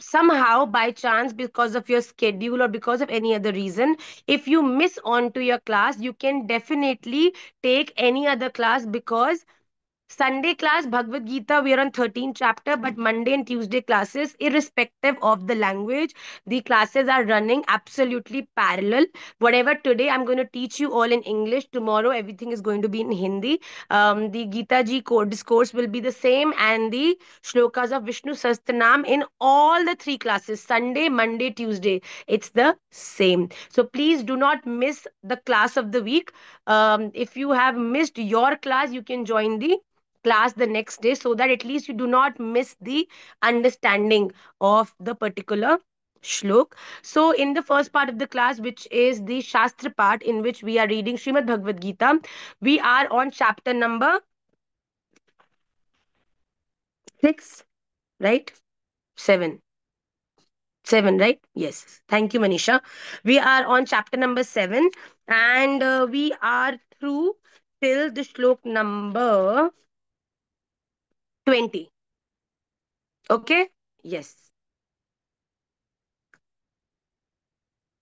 somehow by chance, because of your schedule or because of any other reason, if you miss on to your class, you can definitely take any other class, because Sunday class, Bhagavad Gita, we are on 13th chapter, but Monday and Tuesday classes, irrespective of the language, the classes are running absolutely parallel. Whatever today I'm going to teach you all in English, tomorrow everything is going to be in Hindi. The Gita Ji discourse will be the same, and the shlokas of Vishnu Sahasranam in all the three classes, Sunday, Monday, Tuesday. It's the same. So please do not miss the class of the week. If you have missed your class, you can join the class the next day, so that at least you do not miss the understanding of the particular shlok. So in the first part of the class, which is the Shastra part, in which we are reading Srimad Bhagavad Gita, we are on chapter number 6, right? 7. 7, right? Yes. Thank you, Manisha. We are on chapter number 7, and we are through till the shlok number 20. Okay? Yes.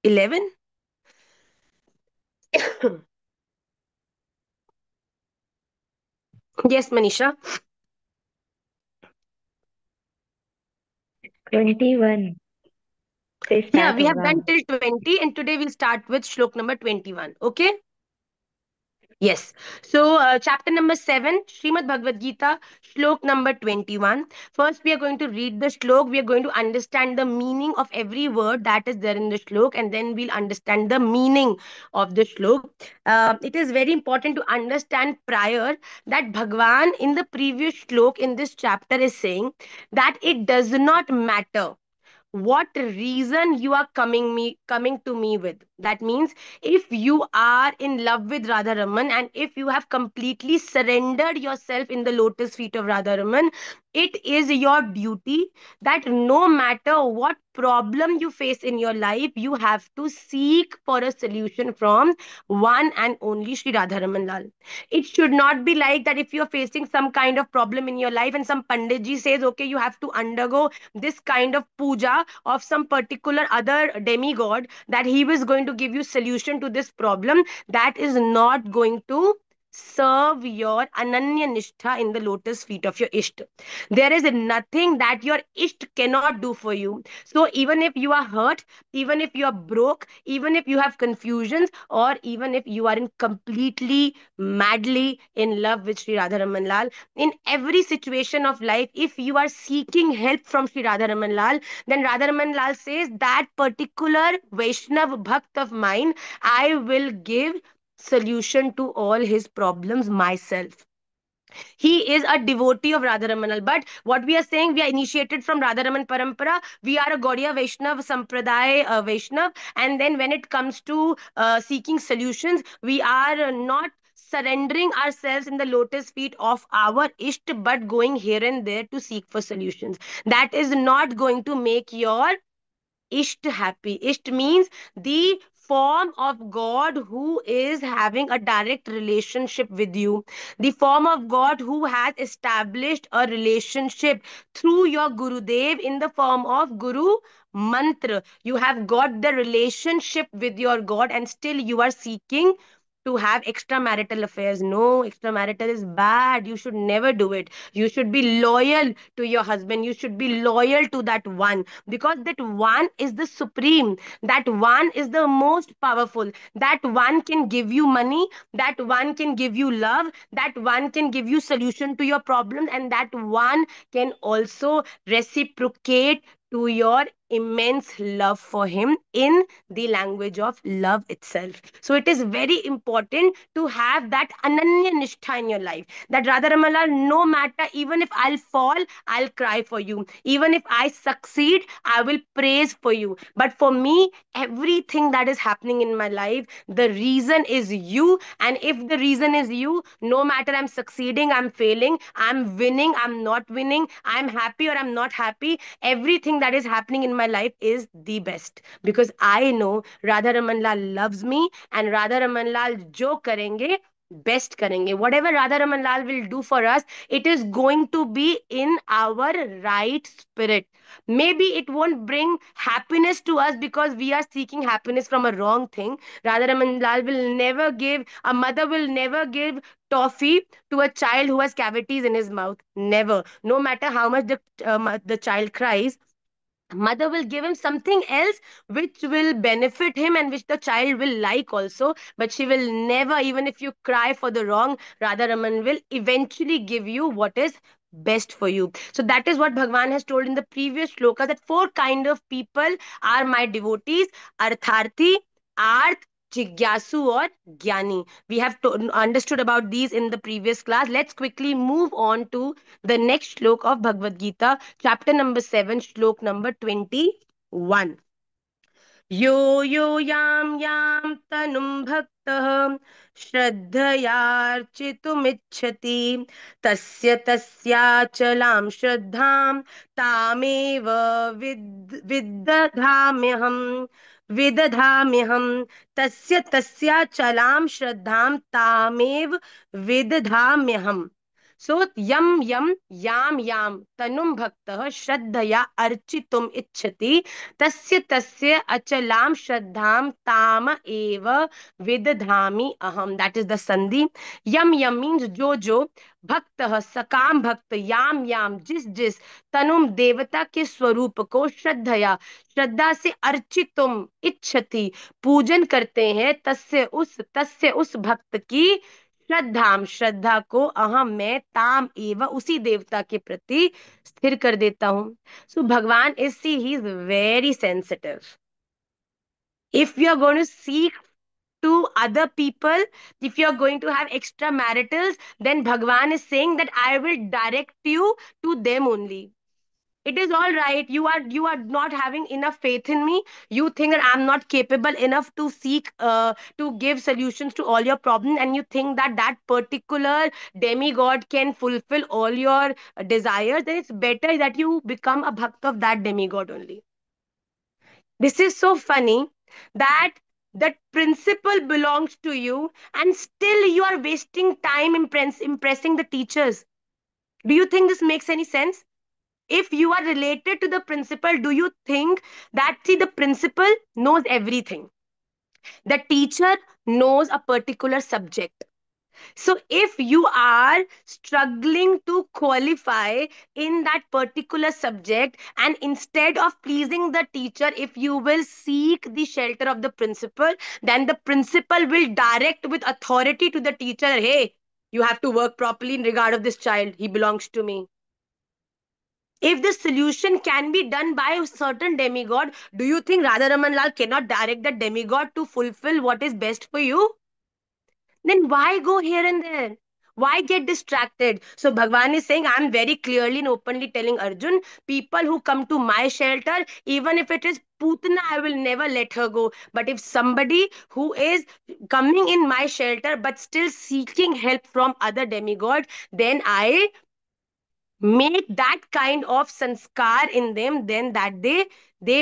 11? Yes, Manisha. 21 से Yeah, start we have होगा. done till 20, and today we'll start with shlok number 21. Okay? Yes. So, chapter number 7, Srimad Bhagavad Gita, shlok number 21. First, we are going to read the shlok. We are going to understand the meaning of every word that is there in the shlok, and then we'll understand the meaning of the shlok. It is very important to understand prior that Bhagwan in the previous shlok in this chapter is saying that it does not matter what reason you are coming to me with. That means if you are in love with Radha Raman, and if you have completely surrendered yourself in the lotus feet of Radha Raman, it is your duty that no matter what problem you face in your life, you have to seek for a solution from one and only Sri Radha Raman Lal. It should not be like that if you're facing some kind of problem in your life and some panditji says, okay, you have to undergo this kind of puja of some particular other demigod, that he was going to give you solution to this problem. That is not going to serve your ananya nishtha in the lotus feet of your ishta. There is nothing that your ishta cannot do for you. So even if you are hurt, even if you are broke, even if you have confusions, or even if you are in completely madly in love with Sri Radharaman Lal, in every situation of life, if you are seeking help from Sri Radharaman Lal, then Radharaman Lal says that particular Vaishnav Bhakt of mine, I will give solution to all his problems myself. He is a devotee of Radharaman. But what we are saying, we are initiated from Radharaman Parampara. We are a Gaudiya Vaishnav Sampradaya Vaishnav. And then when it comes to seeking solutions, we are not surrendering ourselves in the lotus feet of our Isht, but going here and there to seek for solutions. That is not going to make your Isht happy. Isht means the form of God who is having a direct relationship with you, the form of God who has established a relationship through your Gurudev in the form of Guru Mantra. You have got the relationship with your God, and still you are seeking to have extramarital affairs. No, extramarital is bad. You should never do it. You should be loyal to your husband. You should be loyal to that one, because that one is the supreme. That one is the most powerful. That one can give you money. That one can give you love. That one can give you solution to your problems. And that one can also reciprocate to your immense love for him in the language of love itself. So it is very important to have that ananya nishtha in your life. That Radharamala, no matter, even if I'll fall, I'll cry for you. Even if I succeed, I will praise for you. But for me, everything that is happening in my life, the reason is you. And if the reason is you, no matter I'm succeeding, I'm failing, I'm winning, I'm not winning, I'm happy or I'm not happy, everything that is happening in my life is the best, because I know Radha Raman Lal loves me, and Radha Raman Lal jo karenge best करेंगे. whatever Radha Raman Lal will do for us, it is going to be in our right spirit. Maybe it won't bring happiness to us because we are seeking happiness from a wrong thing. Radha Raman Lal will never give, a mother will never give toffee to a child who has cavities in his mouth. Never. No matter how much the child cries, mother will give him something else which will benefit him and which the child will like also, but she will never, even if you cry for the wrong, Radha Raman will eventually give you what is best for you. So that is what Bhagwan has told in the previous shloka, that four kind of people are my devotees: artharthi, arth, jigyasu or gyani. We have understood about these in the previous class. Let's quickly move on to the next shlok of Bhagavad Gita, chapter number 7, shlok number 21. यो यो यां तनुं भक्तः श्रद्धयार्चितुमिच्छति तस्य तस्याचलां श्रद्धां तामेव विदधाम्यहम् तस्य तस्याचलां श्रद्धां तामेव विदधाम्यहम्. सो यम यम याम याम तनुम भक्तः श्रद्धया अर्चितुम इच्छति तस्य तस्य अचलां श्रद्धां ताम एव विदधामि अहम. दैट इज द संधि. यम यम मीन्स जो भक्त सकाम भक्त, याम याम जिस जिस, तनुम देवता के स्वरूप को, श्रद्धा से अर्चितुम इच्छति पूजन करते हैं, तस्य उस भक्त की, श्रद्धाम श्रद्धा को, अहम मैं, ताम एवं उसी देवता के प्रति स्थिर कर देता हूं. So Bhagwan is, see, he is very sensitive. If you are going to seek to other people, if you are going to have extramaritals, then Bhagwan is saying that I will direct you to them only. It is all right. You are not having enough faith in me. You think that I'm not capable enough to seek to give solutions to all your problems, and you think that that particular demigod can fulfill all your desires. Then it's better that you become a bhakt of that demigod only. This is so funny that that principle belongs to you, and still you are wasting time impressing the teachers. Do you think this makes any sense? If you are related to the principal, do you think that, see, the principal knows everything, the teacher knows a particular subject? So if you are struggling to qualify in that particular subject, and instead of pleasing the teacher, if you will seek the shelter of the principal, then the principal will direct with authority to the teacher, hey, you have to work properly in regard of this child, he belongs to me. If the solution can be done by a certain demigod, do you think Radha Raman Lal cannot direct the demigod to fulfill what is best for you? Then why go here and there? Why get distracted? So Bhagwan is saying, I'm very clearly and openly telling Arjun, people who come to my shelter, even if it is Putana, I will never let her go. But if somebody who is coming in my shelter but still seeking help from other demigods, then I make that kind of sanskar in them, then that they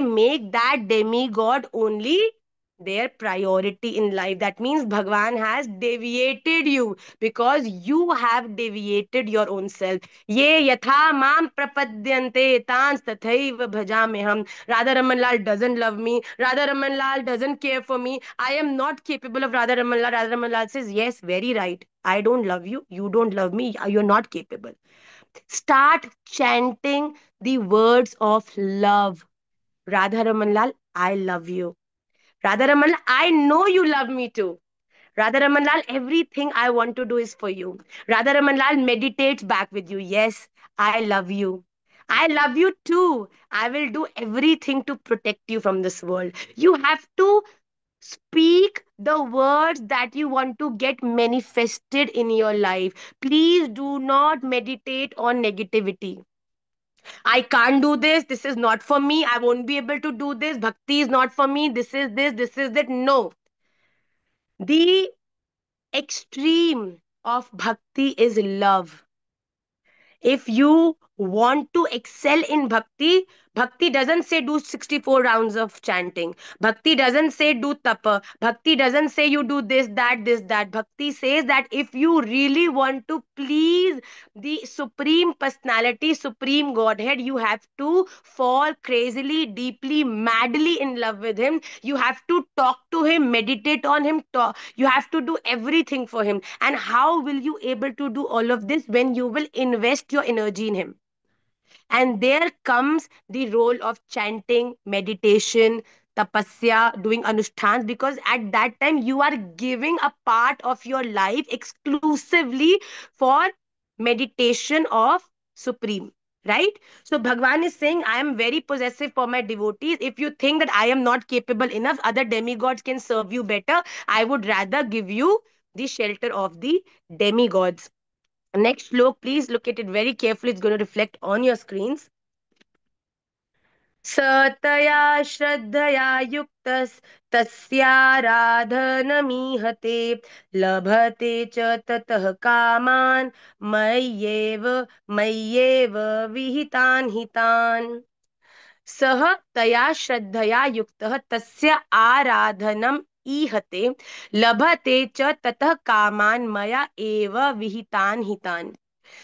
make that demigod only their priority in life. That means Bhagwan has deviated you because you have deviated your own self. Ye yatha mam prapadyante tans tathaiva bhajameham. Radha Raman Lal doesn't love me. Radha Raman Lal doesn't care for me. I am not capable of Radha Raman Lal. Radha Raman Lal says, yes, very right. I don't love you. You don't love me. You're not capable. Start chanting the words of love. Radha Ramanlal, I love you. Radha Ramanlal, I know you love me too. Radha Ramanlal, everything I want to do is for you. Radha Ramanlal meditates back with you. Yes, I love you. I love you too. I will do everything to protect you from this world. You have to speak the words that you want to get manifested in your life. Please do not meditate on negativity. I can't do this. This is not for me. I won't be able to do this. Bhakti is not for me. This is that. No. The extreme of bhakti is love. If you want to excel in bhakti, bhakti doesn't say do 64 rounds of chanting. Bhakti doesn't say do tapa. Bhakti doesn't say you do this, that, this, that. Bhakti says that if you really want to please the Supreme Personality, Supreme Godhead, you have to fall crazily, deeply, madly in love with Him. You have to talk to Him, meditate on Him, talk. You have to do everything for Him. And how will you able to do all of this when you will invest your energy in Him? And there comes the role of chanting, meditation, tapasya, doing anushtans, because at that time you are giving a part of your life exclusively for meditation of Supreme. Right? So Bhagwan is saying, I am very possessive for my devotees. If you think that I am not capable enough, other demigods can serve you better. I would rather give you the shelter of the demigods. Next slok, please look at it very carefully. It's going to reflect on your screens. सतया श्रद्धया युक्तस्तस्याराधनमीहते लभते च ततः कामान् मय्येव मय्येव विहितान् हितान् सः तया श्रद्धया युक्तः तस्य आराधनम् ईहते लभते च ततः कामान् मया एव विहितान् हितान्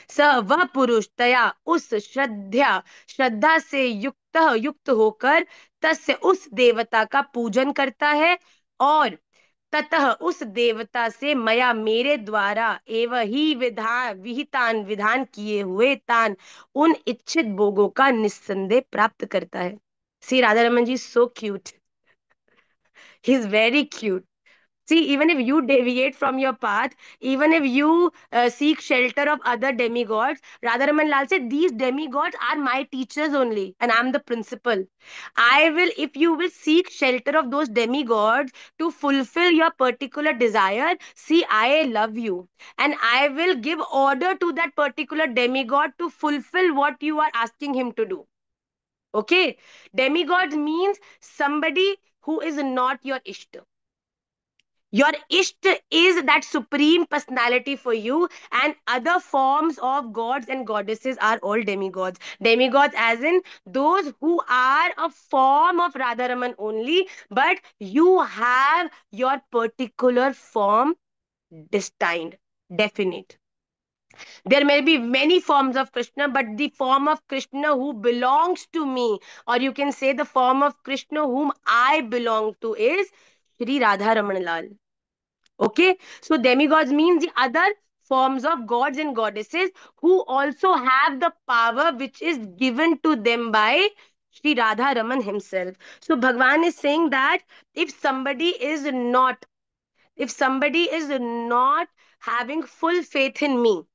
स वह पुरुष तया उस श्रद्धा से युक्त होकर तस्य उस देवता का पूजन करता है और ततः उस देवता से मया मेरे द्वारा एवं ही विधान किए हुए तान उन इच्छित भोगों का निस्संदेह प्राप्त करता है. See Radha Raman ji so cute. He is very cute. See, even if you deviate from your path, even if you seek shelter of other demigods, Radharaman Lal said, these demigods are my teachers only, and I'm the principal. I will, if you will seek shelter of those demigods to fulfill your particular desire, see, I love you, and I will give order to that particular demigod to fulfill what you are asking him to do. Okay? Demigods means somebody who is not your Ishta. Your Ishta is that supreme personality for you, and other forms of gods and goddesses are all demigods. Demigods, as in those who are a form of Radharaman only, but you have your particular form destined, definite. There may be many forms of Krishna, but the form of Krishna who belongs to me, or you can say the form of Krishna whom I belong to, is Sri Radha Ramanalal. Okay, so demigods means the other forms of gods and goddesses who also have the power which is given to them by Sri Radha Raman himself. So Bhagwan is saying that if somebody is not, if somebody is not having full faith in me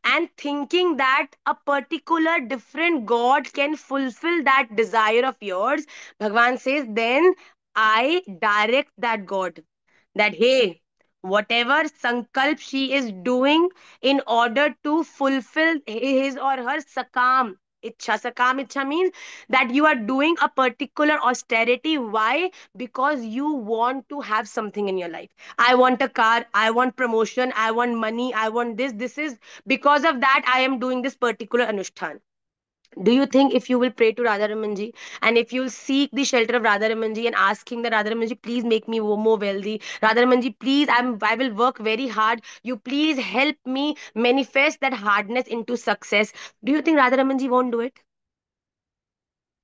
and thinking that a particular different god can fulfill that desire of yours, Bhagwan says, then I direct that god that, hey, whatever sankalp she is doing in order to fulfill his or her sakam ichha. Sakam ichha means that you are doing a particular austerity. Why? Because you want to have something in your life. I want a car, I want promotion, I want money, I want this. This is because of that I am doing this particular anushthan. Do you think if you will pray to Radha Ramanji, and if you'll seek the shelter of Radha Ramanji and asking the Radha Ramanji, please make me more wealthy. Radha Ramanji, please, I will work very hard. You please help me manifest that hardness into success. Do you think Radha Ramanji won't do it?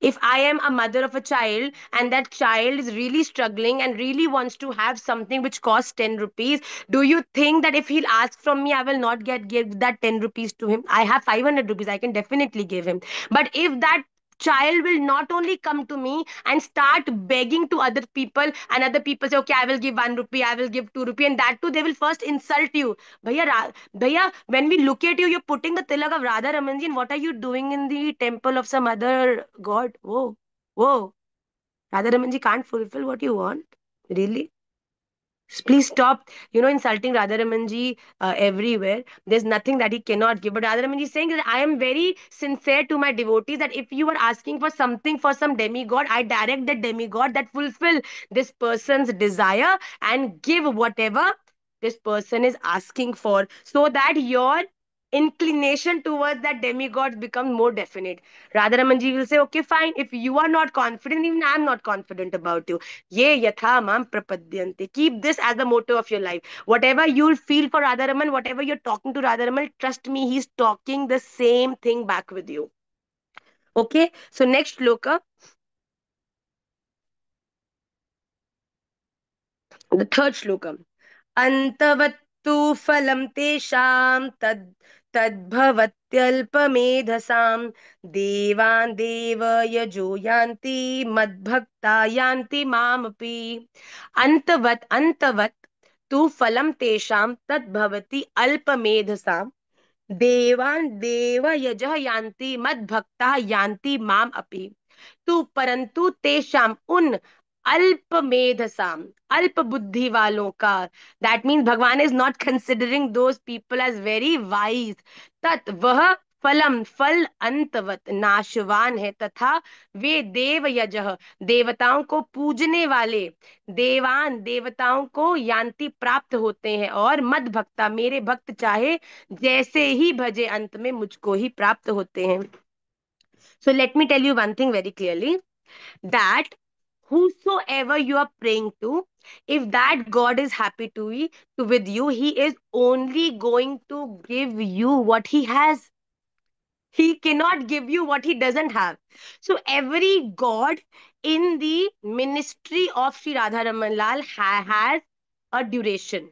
If I am a mother of a child and that child is really struggling and really wants to have something which costs 10 rupees, do you think that if he'll ask from me, I will not give that 10 rupees to him? I have 500 rupees, I can definitely give him. But if that child will not only come to me and start begging to other people, and other people say, okay, I will give 1 rupee, I will give 2 rupee, and that too they will first insult you. Bhaiya, when we look at you, you're putting the tilak of Radha Ramanji, and what are you doing in the temple of some other god? Whoa, whoa. Radha Ramanji can't fulfill what you want. Really? Please stop, insulting Radha Ramanji everywhere. There's nothing that he cannot give. But Radha Ramanji is saying that I am very sincere to my devotees, that if you are asking for something for some demigod, I direct that demigod that fulfill this person's desire and give whatever this person is asking for, so that your inclination towards that demigods becomes more definite. Radharamanji will say, okay, fine. If you are not confident, even I'm not confident about you. Ye yatha mam prapadyante. Keep this as the motto of your life. Whatever you'll feel for Radharaman, whatever you're talking to Radharaman, trust me, he's talking the same thing back with you. Okay. So next shloka, the third shloka. अन्तवत्तु फलं तेषां तद्भवत्यल्पमेधसां देवान् देवयजो यान्ति मद्भक्ता यान्ति मामपि अन्तवत् तु फलं तेषां तद्भवति अल्पमेधसां देवान् देवयजः यान्ति मद्भक्ता यान्ति माम अपि तू परंतु तेषाम उन अल्प मेधसाम अल्प बुद्धि वालों का, दैट मीन्स भगवान is not considering those people as very wise, तत् वह फलम फल अंतवत नाशवान है, तथा वे देव यजह देवताओं को पूजने वाले देवान देवताओं को यान्ति प्राप्त होते हैं, और मद भक्ता मेरे भक्त चाहे जैसे ही भजे अंत में मुझको ही प्राप्त होते हैं. So let me tell you one thing very clearly, that whosoever you are praying to, if that God is happy to with you, he is only going to give you what he has. He cannot give you what he doesn't have. So every God in the ministry of Sri Radha Raman Lal has a duration.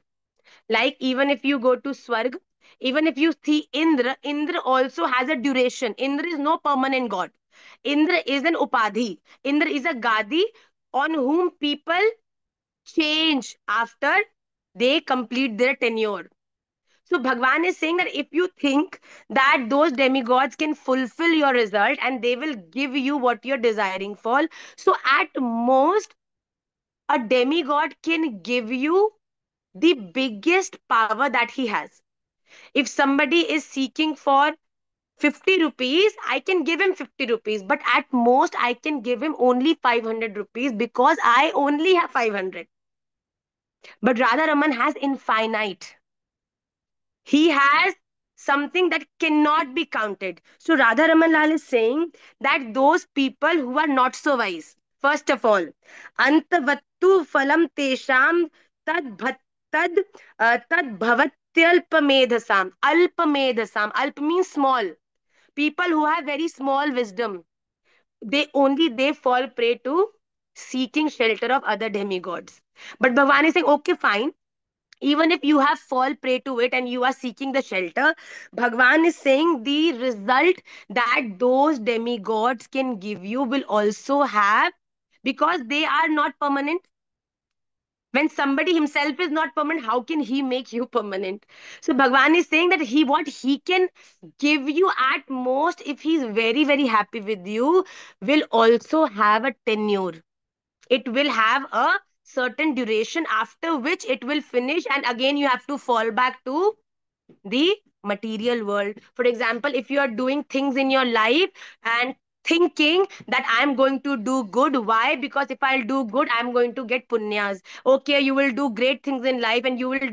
Like even if you go to Swarg, even if you see Indra, Indra also has a duration. Indra is no permanent god. Indra is an upadhi. Indra is a gadi on whom people change after they complete their tenure. So Bhagwan is saying that if you think that those demigods can fulfill your result and they will give you what you're desiring for, so at most a demigod can give you the biggest power that he has. If somebody is seeking for 50 rupees, I can give him 50 rupees, but at most I can give him only 500 rupees because I only have 500. But Radha Raman has infinite. He has something that cannot be counted. So Radha Raman Lal is saying that those people who are not so wise, first of all, antavattu phalam tesham tad tad tad bhavatyalpamedhasam. Alpamedhasam. Alp means small. People who have very small wisdom, they fall prey to seeking shelter of other demigods. But Bhavan is saying, okay, fine, even if you have fall prey to it and you are seeking the shelter, Bhagwan is saying the result that those demigods can give you will also have, because they are not permanent. When somebody himself is not permanent, how can he make you permanent? So Bhagwan is saying that what he can give you at most, if he's very very happy with you, will also have a tenure. It will have a certain duration after which it will finish, and again you have to fall back to the material world. For example, if you are doing things in your life and thinking that I'm going to do good, why? Because if I'll do good, I'm going to get punyas. Okay, you will do great things in life and you will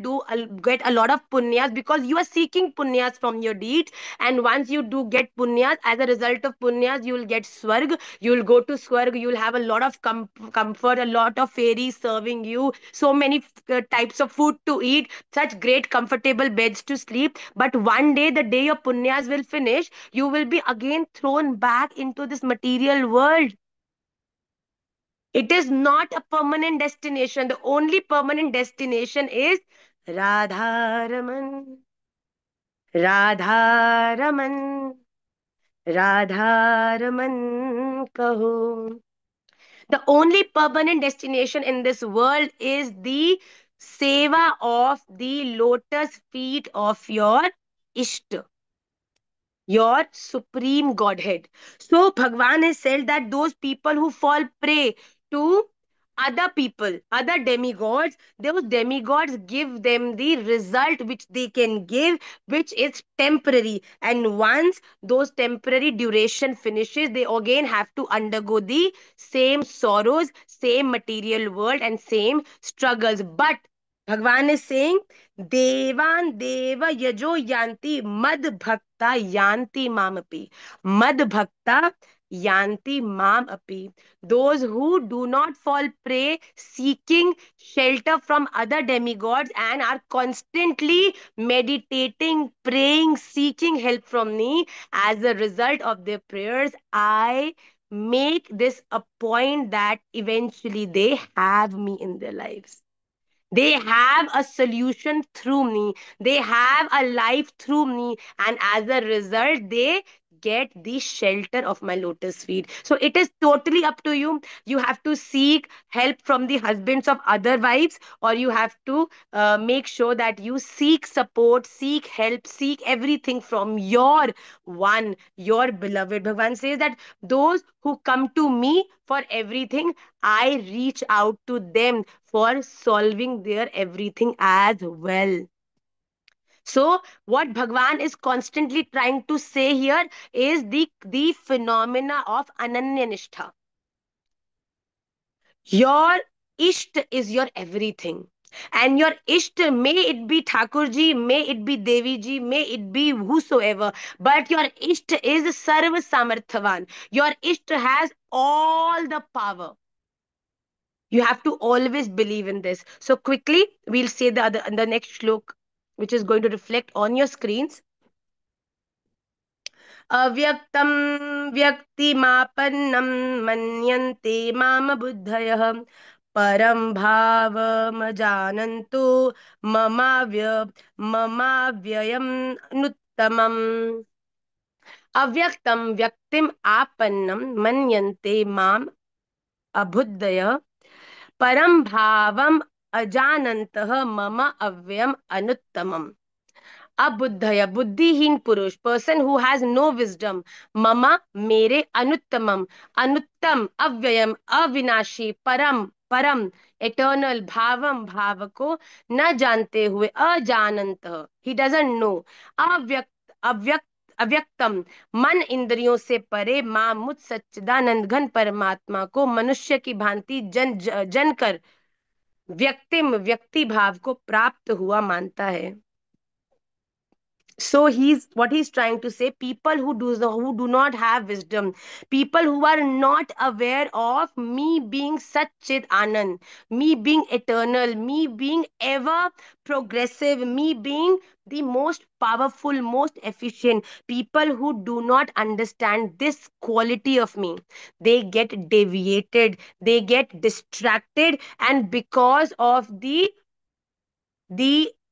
get a lot of punyas because you are seeking punyas from your deeds. And once you do get punyas, as a result of punyas, you will get swarg. You will go to swarg. You will have a lot of comfort, a lot of fairies serving you, so many types of food to eat, such great comfortable beds to sleep. But one day, the day your punyas will finish, you will be again thrown back into this material world. It is not a permanent destination. The only permanent destination is Radharaman, Radharaman, Radharaman kaho. The only permanent destination in this world is the seva of the lotus feet of your Ishta, your supreme Godhead. So Bhagwan has said that those people who fall prey to other people, other demigods, those demigods give them the result which they can give, which is temporary. And once those temporary duration finishes, they again have to undergo the same sorrows, same material world, and same struggles. But Bhagwan is saying, Devan Deva Yajo Yanti Mad Bhakta Yanti Mamapi. Mad Bhakta Yanti Mamapi. Those who do not fall prey seeking shelter from other demigods and are constantly meditating, praying, seeking help from me, as a result of their prayers, I make this a point that eventually they have me in their lives. They have a solution through me. They have a life through me. And as a result, they get the shelter of my lotus feet. So it is totally up to you. You have to seek help from the husbands of other wives, or you have to make sure that you seek support, seek help, seek everything from your one, your beloved. Bhagavan says that those who come to me for everything, I reach out to them for solving their everything as well. So, what Bhagwan is constantly trying to say here is the phenomena of Ananya Nishtha. Your Isht is your everything. And your Isht, may it be Thakurji, may it be Deviji, may it be whosoever, but your Isht is Sarva Samarthavan. Your Isht has all the power. You have to always believe in this. So quickly, we'll say the next shlok, which is going to reflect on your screens. अव्यक्तं व्यक्तिमापन्नं मन्यन्ते माम बुद्धयः परं भावमजानन्तु ममाव्ययम् अनुत्तमम् अव्यक्तं व्यक्तिम् आपन्नं मन्यन्ते माम अबुद्धयः परम भावम अजानन्तः मम अव्ययम अनुत्तमम. अबुद्धय, बुद्धिहीन पुरुष, person who has no wisdom, मम, मेरे, अनुत्तमम, अनुत्तम, अव्ययम, अविनाशी, परम, परम, एटर्नल, भावम, भाव को न जानते हुए, अजानंत, ही डजंट नो, अव्यक्त, अव्यक्त, अव्यक्तम, मन इंद्रियों से परे, मां मुझ सच्चिदानंद घन परमात्मा को मनुष्य की भांति जन कर व्यक्तिम, व्यक्ति भाव को प्राप्त हुआ मानता है. So he's what he's trying to say, people who do not have wisdom, people who are not aware of me being Satchit Anand, me being eternal, me being ever progressive, me being the most powerful, most efficient, people who do not understand this quality of me, they get deviated, they get distracted, and because of the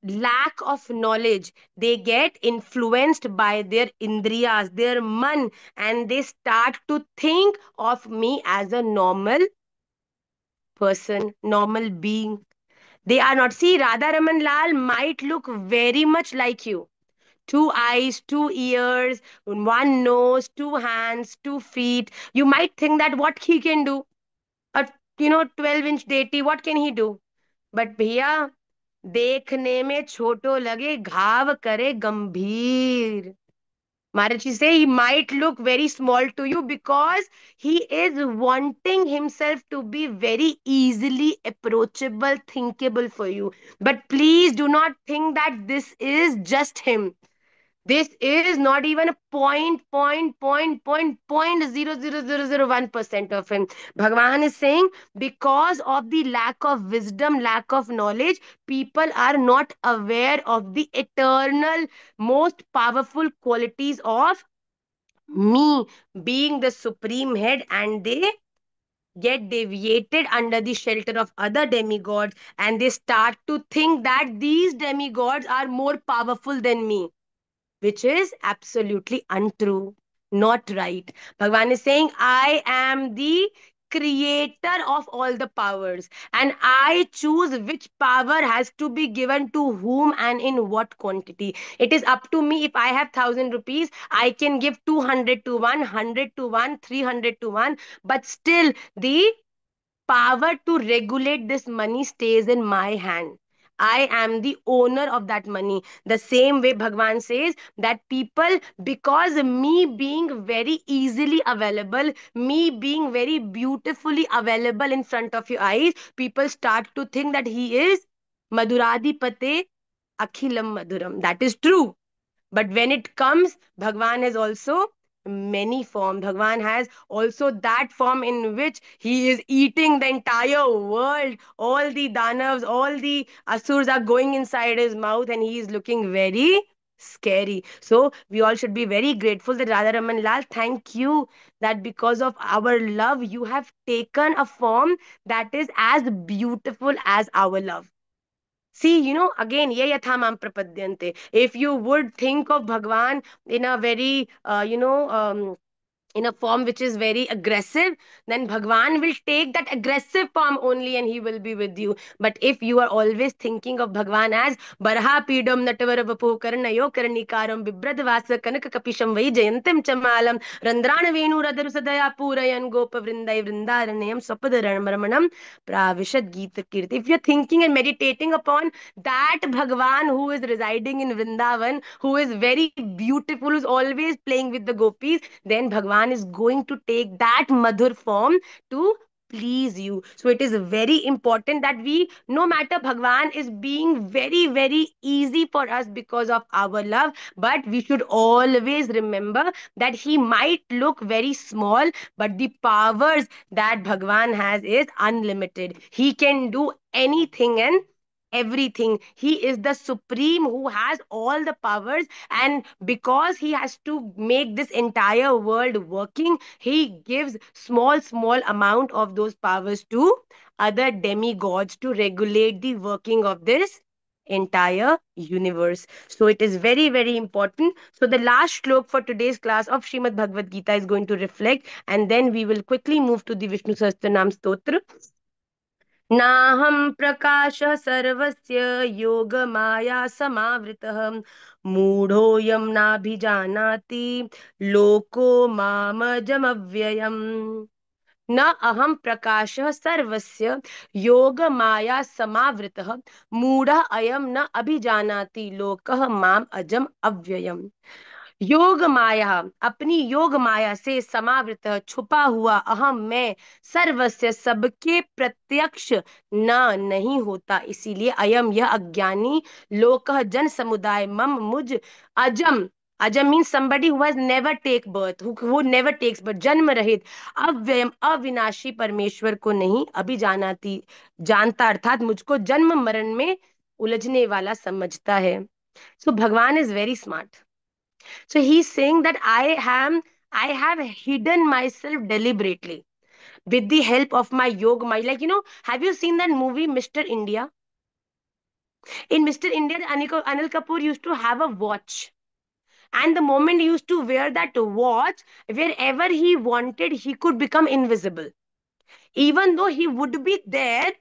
lack of knowledge, they get influenced by their indriyas, their man, and they start to think of me as a normal person, normal being. They are not. See, Radha Raman Lal might look very much like you. Two eyes, two ears, one nose, two hands, 2 feet. You might think that what he can do, a 12-inch deity, what can he do? But भैया, देखने में छोटो लगे, घाव करे गंभीर. Maharaji say he might look very small to you because he is wanting himself to be very easily approachable, thinkable for you. But please do not think that this is just him. This is not even a point 0.000001% of him. Bhagavan is saying, because of the lack of wisdom, lack of knowledge, people are not aware of the eternal, most powerful qualities of me being the supreme head, and they get deviated under the shelter of other demigods, and they start to think that these demigods are more powerful than me, which is absolutely untrue, not right. Bhagavan is saying, I am the creator of all the powers, and I choose which power has to be given to whom and in what quantity. It is up to me. If I have 1,000 rupees, I can give 200 to one, 100 to one, 300 to one, but still the power to regulate this money stays in my hand. I am the owner of that money. The same way Bhagwan says that people, because me being very easily available, me being very beautifully available in front of your eyes, people start to think that he is Madhuradipate Akhilam Madhuram. That is true. But when it comes, Bhagwan has also many forms. Bhagwan has also that form in which he is eating the entire world. All the Danavs, all the Asurs are going inside his mouth and he is looking very scary. So we all should be very grateful that Radha Raman Lal, thank you that because of our love, you have taken a form that is as beautiful as our love. See, again, ye yathamam prapadyante. If you would think of Bhagwan in a very, in a form which is very aggressive, then Bhagwan will take that aggressive form only and he will be with you. But if you are always thinking of Bhagwan as Barha Pidam Natavara Vapu Karnayo Karnikaram Bibradvasa Kanaka Kapisham Vai Jayantim Chamalam Randrana Venu Radaru Sadaya Purayan Gopa Vrindai Vrindaranayam Sapadaranam Pravishad Gita Kirti. If you're thinking and meditating upon that Bhagwan who is residing in Vrindavan, who is very beautiful, who's always playing with the gopis, then Bhagwan is going to take that Madhur form to please you. So it is very important that we, no matter Bhagwan is being very, very easy for us because of our love, but we should always remember that he might look very small, but the powers that Bhagwan has is unlimited. He can do anything and everything. He is the supreme who has all the powers, and because he has to make this entire world working, he gives small amount of those powers to other demigods to regulate the working of this entire universe. So it is very, very important. So the last slok for today's class of Srimad Bhagavad Gita is going to reflect, and then we will quickly move to the Vishnu Sahasranam Stotra. नाहं प्रकाशः सर्वस्य योगमाया समावृतः मूढोऽयं नाभिजानाति लोको मामजमव्ययम् न अहम प्रकाशः सर्वस्य योगमाया समावृतः मूढ़ः अयं न अभिजानाति लोकः माम अजम अव्ययम्। योग माया, अपनी योग माया से समावृत छुपा हुआ अहम मैं सर्वस्य सबके प्रत्यक्ष न नहीं होता, इसीलिए अयम यह अज्ञानी लोक जन समुदाय मम मुझ अजम, अजम means somebody who has never take birth, who never takes birth, जन्म रहित अव्ययम अविनाशी परमेश्वर को नहीं अभी जानाती, जानता अर्थात मुझको जन्म मरण में उलझने वाला समझता है. So भगवान is very smart. So he's saying that I have hidden myself deliberately with the help of my yoga. My, like, have you seen that movie Mr. India? In Mr. India, Anil Kapoor used to have a watch. And the moment he used to wear that watch, wherever he wanted, he could become invisible. Even though he would be there,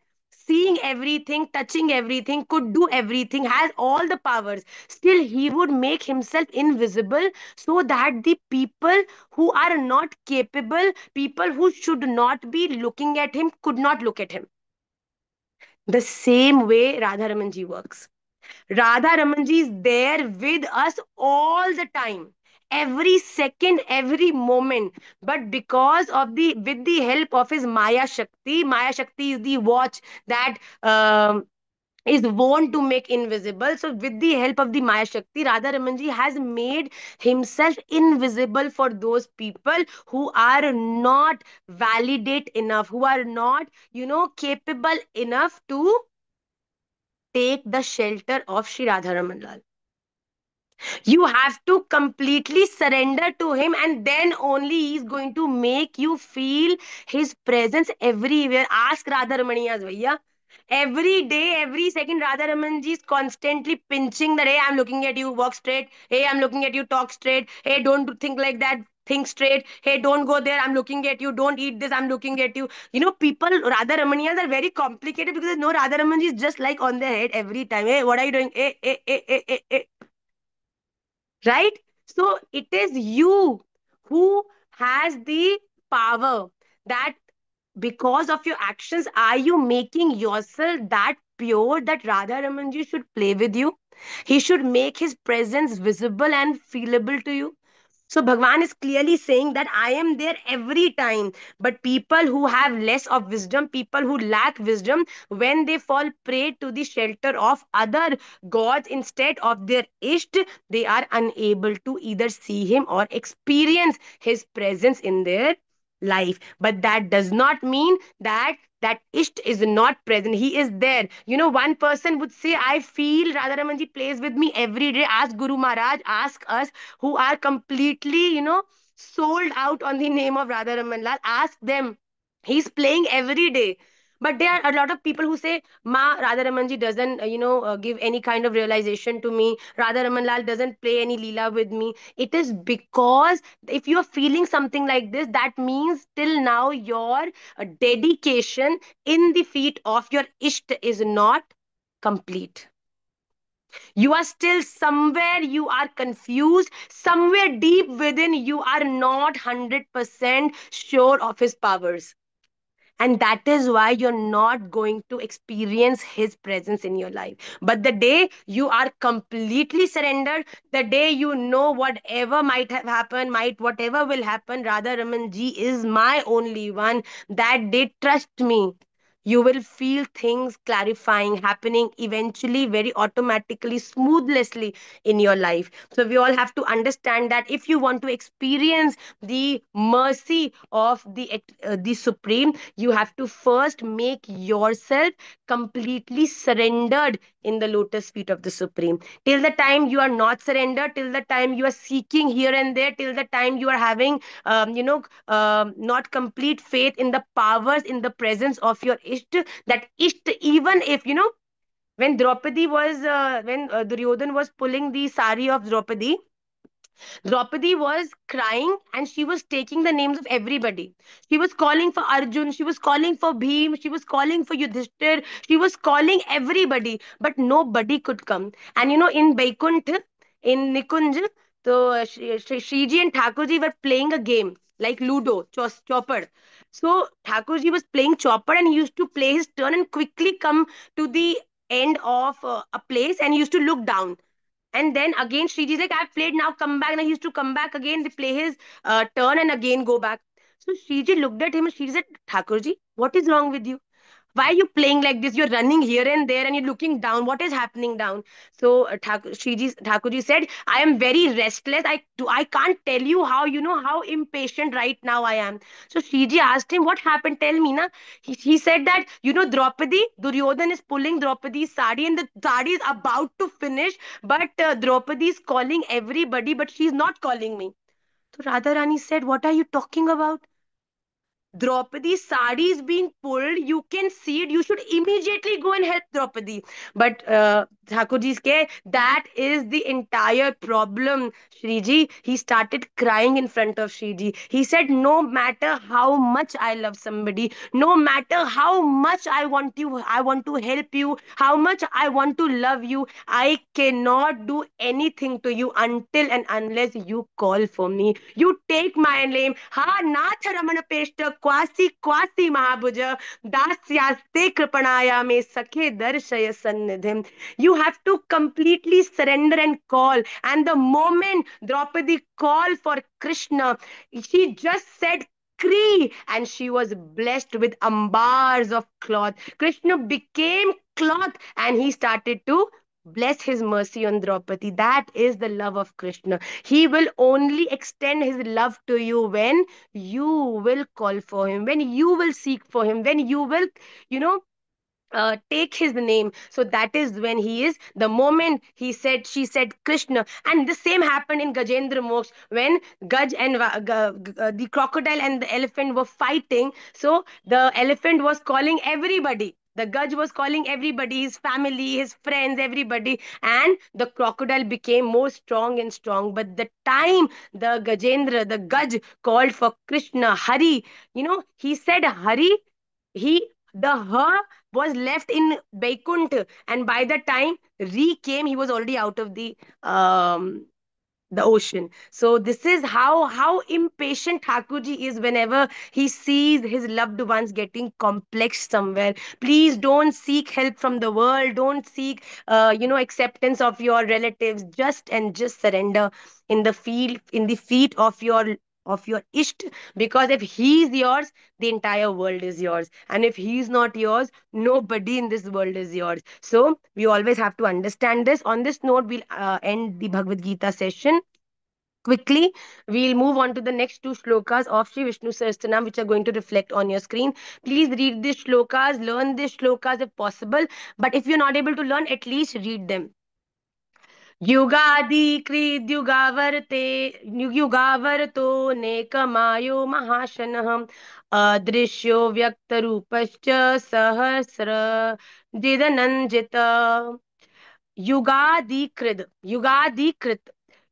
seeing everything, touching everything, could do everything, has all the powers, still he would make himself invisible so that the people who are not capable, people who should not be looking at him, could not look at him. The same way Radha Ramanji works. Radha Ramanji is there with us all the time, every second, every moment. But because of with the help of his Maya Shakti is the watch that is wont to make invisible. So with the help of the Maya Shakti, Radha Ramanji has made himself invisible for those people who are not validate enough, who are not, capable enough to take the shelter of Sri Radha Raman Lal. You have to completely surrender to him, and then only he is going to make you feel his presence everywhere. Ask Radha Ramaniyas, Vaya. Every day, every second, Radha Ramanji is constantly pinching that, hey, I'm looking at you, walk straight. Hey, I'm looking at you, talk straight. Hey, don't think like that, think straight. Hey, don't go there, I'm looking at you. Don't eat this, I'm looking at you. People, Radha Ramaniyas are very complicated because no, Radha Ramanji is just like on their head every time. Hey, what are you doing? Hey. Right? So it is you who has the power, that because of your actions, are you making yourself that pure that Radha Ramanji should play with you? He should make his presence visible and feelable to you. So Bhagwan is clearly saying that I am there every time. But people who have less of wisdom, people who lack wisdom, when they fall prey to the shelter of other gods instead of their Isht, they are unable to either see him or experience his presence in their life. But that does not mean that that Isht is not present. He is there. You know, one person would say, I feel Radha Ramanji plays with me every day. Ask Guru Maharaj, ask us who are completely, sold out on the name of Radha Raman Lal. Ask them. He's playing every day. But there are a lot of people who say, Ma, Radha Ramanji doesn't, give any kind of realization to me. Radha Raman Lal doesn't play any Leela with me. It is because if you are feeling something like this, that means till now your dedication in the feet of your Isht is not complete. You are still somewhere, you are confused, somewhere deep within, you are not 100% sure of his powers. And that is why you're not going to experience his presence in your life. But the day you are completely surrendered, the day you know whatever might have happened, might whatever will happen, Radha Raman ji is my only one, that day, trust me, you will feel things clarifying, happening eventually, very automatically, smoothlessly in your life. So we all have to understand that if you want to experience the mercy of the Supreme, you have to first make yourself completely surrendered in the lotus feet of the Supreme. Till the time you are not surrendered, till the time you are seeking here and there, till the time you are having not complete faith in the powers, in the presence of your Isht, that Isht, even if, when Duryodhan was pulling the sari of Draupadi was crying and she was taking the names of everybody. She was calling for Arjun, she was calling for Bhim, she was calling for Yudhishthir, she was calling everybody, but nobody could come. And in Vaikunt, in Nikunj, so Shriji and Thakurji were playing a game like Ludo, Chopper. So Thakurji was playing Chopper and he used to play his turn and quickly come to the end of a place and he used to look down. And then again, Sriji's like, I've played now, come back. Now he used to come back again, they play his turn and again go back. So Sriji looked at him and she said, Thakurji, what is wrong with you? Why are you playing like this? You're running here and there and you're looking down. What is happening down? So Thakurji said, I am very restless. I can't tell you how impatient right now I am. So Shriji asked him, what happened? Tell me, na. He said that, Draupadi, Duryodhan is pulling Draupadi's sari and the sari is about to finish, but Draupadi is calling everybody, but she's not calling me. So Radharani said, what are you talking about? Draupadi's sari is being pulled. You can see it. You should immediately go and help Draupadi. But Thakurji said that is the entire problem, Shriji. He started crying in front of Shriji. He said, no matter how much I love somebody, no matter how much I want to help you, how much I want to love you, I cannot do anything to you until and unless you call for me. You take my name. Ha nath ramana peshta kwasi kwasi mahabhuja dasyaste kripanaya me sakhe darshaya sannidhim. You have to completely surrender and call. And the moment Draupadi called for Krishna, she just said Kri, and she was blessed with ambars of cloth. Krishna became cloth and he started to bless his mercy on Draupadi. That is the love of Krishna. He will only extend his love to you when you will call for him, when you will seek for him, when you will, you know, take his name. So that is when he is. The moment she said Krishna, and the same happened in Gajendra Moksha when the crocodile and the elephant were fighting. So the elephant was calling everybody. The Gaj was calling everybody, his family, his friends, everybody, and the crocodile became more strong and strong. But the time the Gaj called for Krishna, Hari, he said Hari, he the her was left in Vaikunt, and by the time Re came, he was already out of the um, the ocean. So this is how impatient Thakurji is whenever he sees his loved ones getting complex somewhere. Please don't seek help from the world, don't seek acceptance of your relatives. Just surrender in the feet of your isht, because if he is yours, the entire world is yours, and if he is not yours, nobody in this world is yours. So we always have to understand this. On this note, we'll end the Bhagavad Gita session quickly. We'll move on to the next two shlokas of Sri Vishnu Sahasranam, which are going to reflect on your screen. Please read these shlokas, learn these shlokas if possible. But if you're not able to learn, at least read them. युगादिकृद्युगावर्ते युगावर्तो नेकमायो महाशनः अदृश्यो व्यक्तरूपश्च सहस्र दिदनञ्जित युगाधिकृत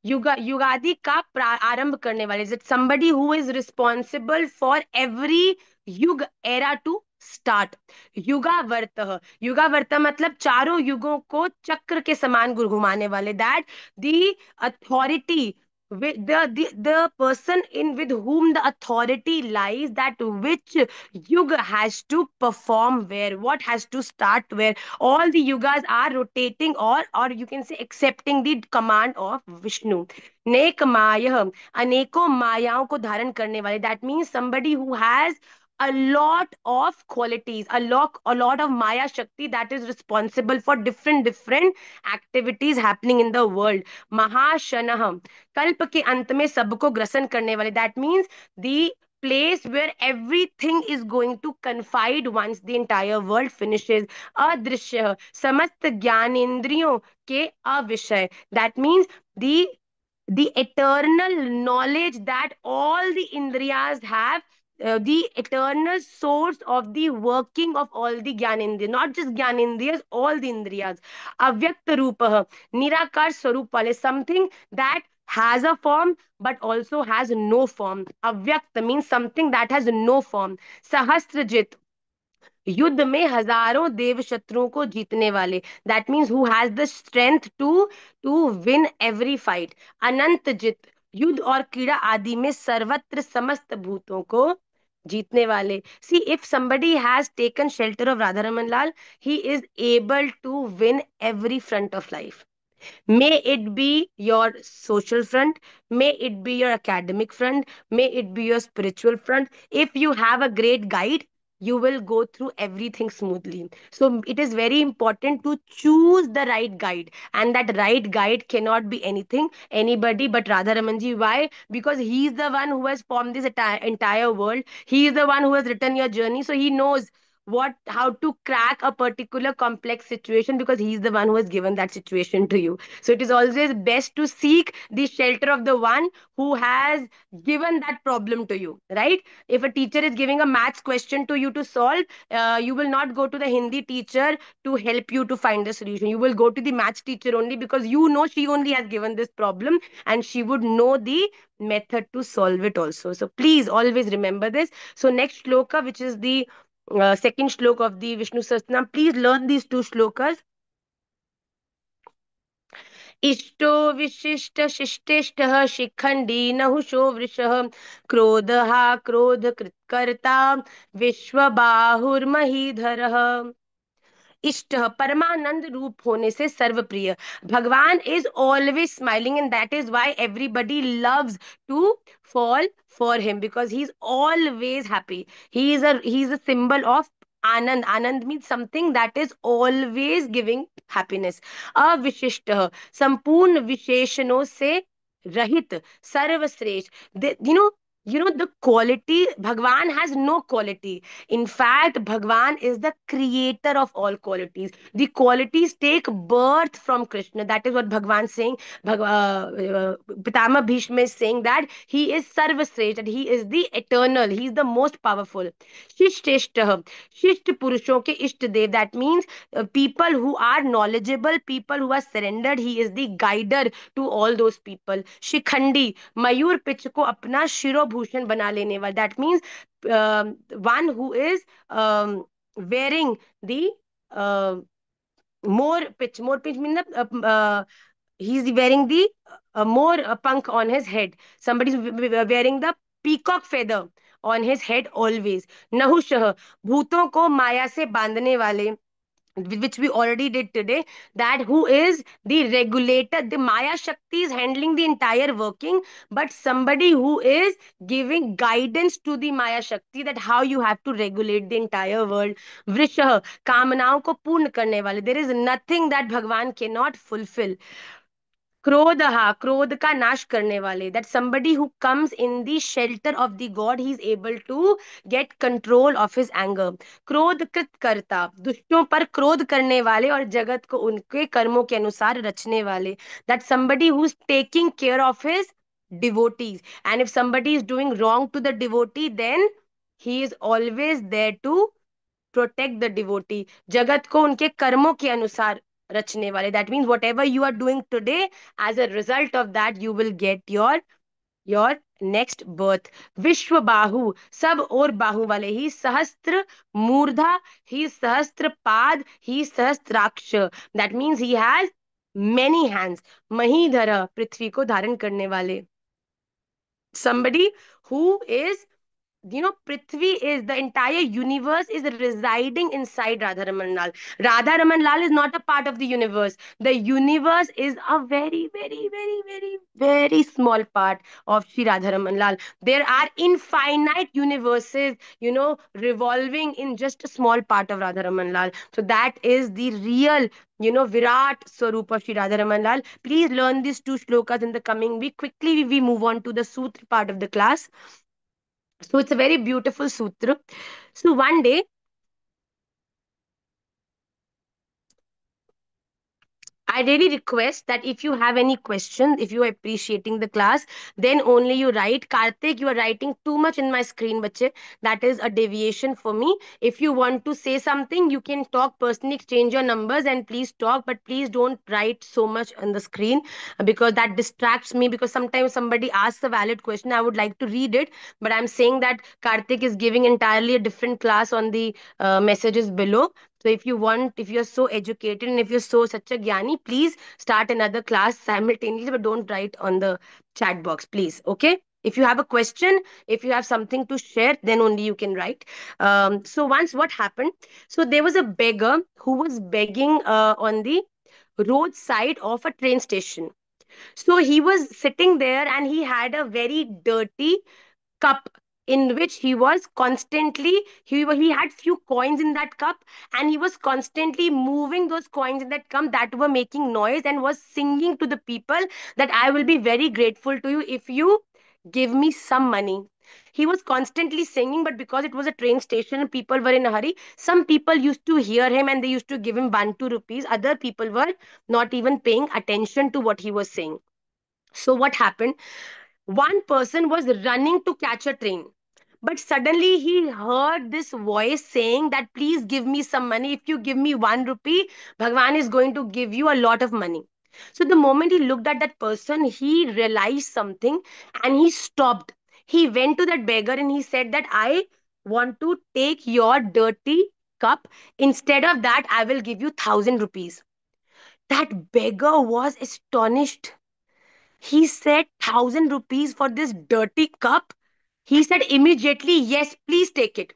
युगादि का आरंभ करने वाले, is it somebody who is responsible for every युग era to start. युगावर्त, युगावर्त मतलब चारों युगों को चक्र के समान घुमाने वाले, that the authority with the person in with whom the authority lies, that which yuga has to perform where, what has to start where. All the yugas are rotating, or you can say accepting the command of Vishnu. नेक मायः, अनेकों मायाओं को धारण करने वाले, that means somebody who has a lot of qualities, a lot of maya shakti, that is responsible for different activities happening in the world. महाशनः, कल्प के अंत में सबको ग्रसन करने वाले, that means the place where everything is going to confide once the entire world finishes. अदृश्य, समस्त ज्ञानेंद्रियों के अविषय, that means the eternal knowledge that all the indriyas have, the eternal source of the working of all the gyanendriyas, not just gyanendriyas, all the indriyas. Avyakt Rupah, Nirakar Swarup wale, something that has a form but also has no form. Avyakt means something that has no form. Sahasrajit, युद्ध में हजारों देव शत्रुओं को जीतने वाले, that means who has the strength to win every fight. अनंत जित, युद्ध और क्रीड़ा आदि में सर्वत्र समस्त भूतों को जीतने वाले. See if somebody has taken shelter of Radha Raman Lal, he is able to win every front of life. May it be your social front, may it be your academic front, may it be your spiritual front. If you have a great guide, you will go through everything smoothly. So it is very important to choose the right guide, and that right guide cannot be anybody but Radha Ramanji. Why? Because he is the one who has formed this entire world. He is the one who has written your journey, so he knows how to crack a particular complex situation, because he is the one who has given that situation to you. So it is always best to seek the shelter of the one who has given that problem to you, right? If a teacher is giving a maths question to you to solve, you will not go to the Hindi teacher to help you to find the solution. You will go to the maths teacher only, because you know she only has given this problem and she would know the method to solve it also. So please always remember this. So next shloka, which is the second shlok of the Vishnu Sahasranam, please learn these two shlokas. इष्टो विशिष्ट शिष्टेष्टः शिखंडी नहुषो वृषः क्रोधः क्रोध कृत्कर्ता विश्वबाहुर्महीधरः. इष्ट परमानंद रूप होने से सर्वप्रिय. भगवान is always smiling, and that is why everybody loves to fall for him, because he's always happy. He is a symbol of anand. Anand means something that is always giving happiness. अविशिष्ट, संपूर्ण विशेषणों से रहित, सर्वश्रेष्ठ. The quality, Bhagwan has no quality. In fact, Bhagwan is the creator of all qualities. The qualities take birth from Krishna. That is what Bhagwan is saying. Pitama Bhishma is saying that he is Sarvashreshth, that he is the eternal, he is the most powerful. Shishteshtah, Shisht Purushon ke Isht Dev, that means people who are knowledgeable, people who are surrendered, he is the guider to all those people. Shikhandi, Mayur pitch को अपना शिरोभूषण बना लेने वाला, that means one who is wearing the more pitch means He's wearing the more punk on his head. Somebody's wearing the peacock feather on his head always. Nahushah, भूतों को माया से बांधने वाले, which we already did today, that who is the regulator. The Maya Shakti is handling the entire working, but somebody who is giving guidance to the Maya Shakti, that how you have to regulate the entire world. Vrishah, कामनाओं को पूर्ण करने वाले. There is nothing that Bhagwan cannot fulfill. क्रोधहा, क्रोध का नाश करने वाले, that somebody who comes in the shelter of the god, he is able to get control of his anger. क्रोध कृत करता, दुष्टों पर क्रोध करने वाले और जगत को उनके कर्मों के अनुसार रचने वाले, that somebody who is taking care of his devotees, and if somebody is doing wrong to the devotee, then he is always there to protect the devotee, जगत को उनके कर्मों के अनुसार रचने वाले. That means whatever you are doing today, as a result of that you will get your next birth. विश्व बाहु, सब और बाहु वाले. ही सहस्त्र मूर्धा, ही सहस्त्र पाद, ही सहस्त्राक्ष. That means he has many hands. महीधर, पृथ्वी को धारण करने वाले. somebody who is, Prithvi is, the entire universe is residing inside Radharaman Lal. Radharaman Lal is not a part of the universe. The universe is a very, very, very, very, very small part of Sri Radharaman Lal. There are infinite universes, revolving in just a small part of Radharaman Lal. So that is the real, Virat Swarup of Sri Radharaman Lal. Please learn these two shlokas in the coming week. Quickly, we move on to the Sutra part of the class. So it's a very beautiful sutra. So one day, I really request that if you have any questions, if you are appreciating the class, then only you write. Karthik, you are writing too much in my screen, bache. That is a deviation for me. If you want to say something, you can talk personally, exchange your numbers, and please talk. But please don't write so much on the screen, because that distracts me. Because sometimes somebody asks a valid question, I would like to read it, but I'm saying that Karthik is giving entirely a different class on the messages below. So if you want, if you're so educated and if you're so such a gyani, please start another class simultaneously, but don't write on the chat box, please. Okay? If you have a question, if you have something to share, then only you can write. So once what happened? So there was a beggar who was begging on the roadside of a train station. So he was sitting there and he had a very dirty cup in which he was constantly, he had few coins in that cup, and he was constantly moving those coins in that cup that were making noise, and was singing to the people that I will be very grateful to you if you give me some money. He was constantly singing, but because it was a train station and people were in a hurry, some people used to hear him and they used to give him 1 2 rupees. Other people were not even paying attention to what he was saying. So what happened? One person was running to catch a train, but suddenly he heard this voice saying that please give me some money. If you give me 1 rupee, Bhagwan is going to give you a lot of money. So the moment he looked at that person, he realized something and he stopped. He went to that beggar and he said that I want to take your dirty cup. Instead of that, I will give you 1,000 rupees. That beggar was astonished. He said 1,000 rupees for this dirty cup. He said immediately, yes, please take it.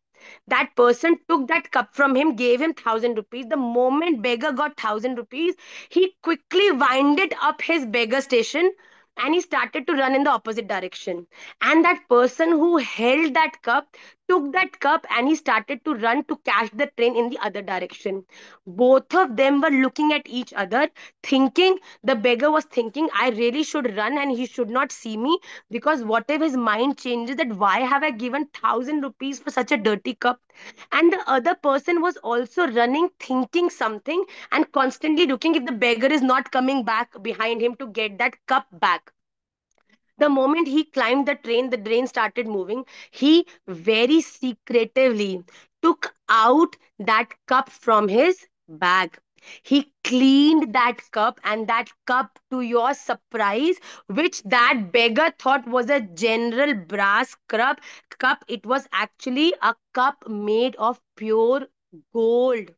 That person took that cup from him, gave him 1,000 rupees. The moment beggar got 1,000 rupees, he quickly winded up his beggar station and he started to run in the opposite direction. And that person who held that cup took that cup and he started to run to catch the train in the other direction. Both of them were looking at each other, thinking, the beggar was thinking, I really should run and he should not see me, because what if his mind changes that why have I given 1,000 rupees for such a dirty cup? And the other person was also running, thinking something and constantly looking if the beggar is not coming back behind him to get that cup back. The moment he climbed the train started moving. He very secretively took out that cup from his bag. He cleaned that cup, and that cup, to your surprise, which that beggar thought was a general brass cup, it was actually a cup made of pure gold.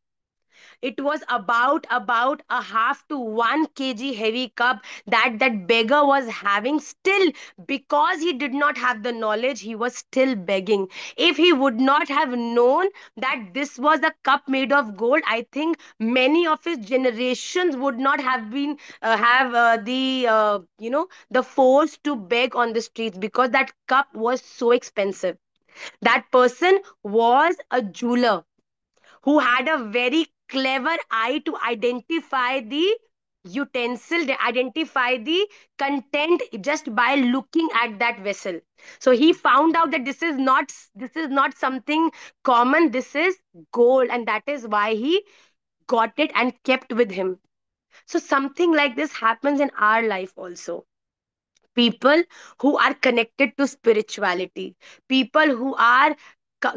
It was about a half to 1 kg heavy cup that beggar was having still. Because he did not have the knowledge, he was still begging. If he would not have known that this was a cup made of gold, I think many of his generations would not have been have the force to beg on the streets, because that cup was so expensive. That person was a jeweler who had a very clever eye to identify the utensil, they identify the content just by looking at that vessel. So he found out that this is not something common, this is gold, and that is why he got it and kept with him. So something like this happens in our life also. People who are connected to spirituality, people who are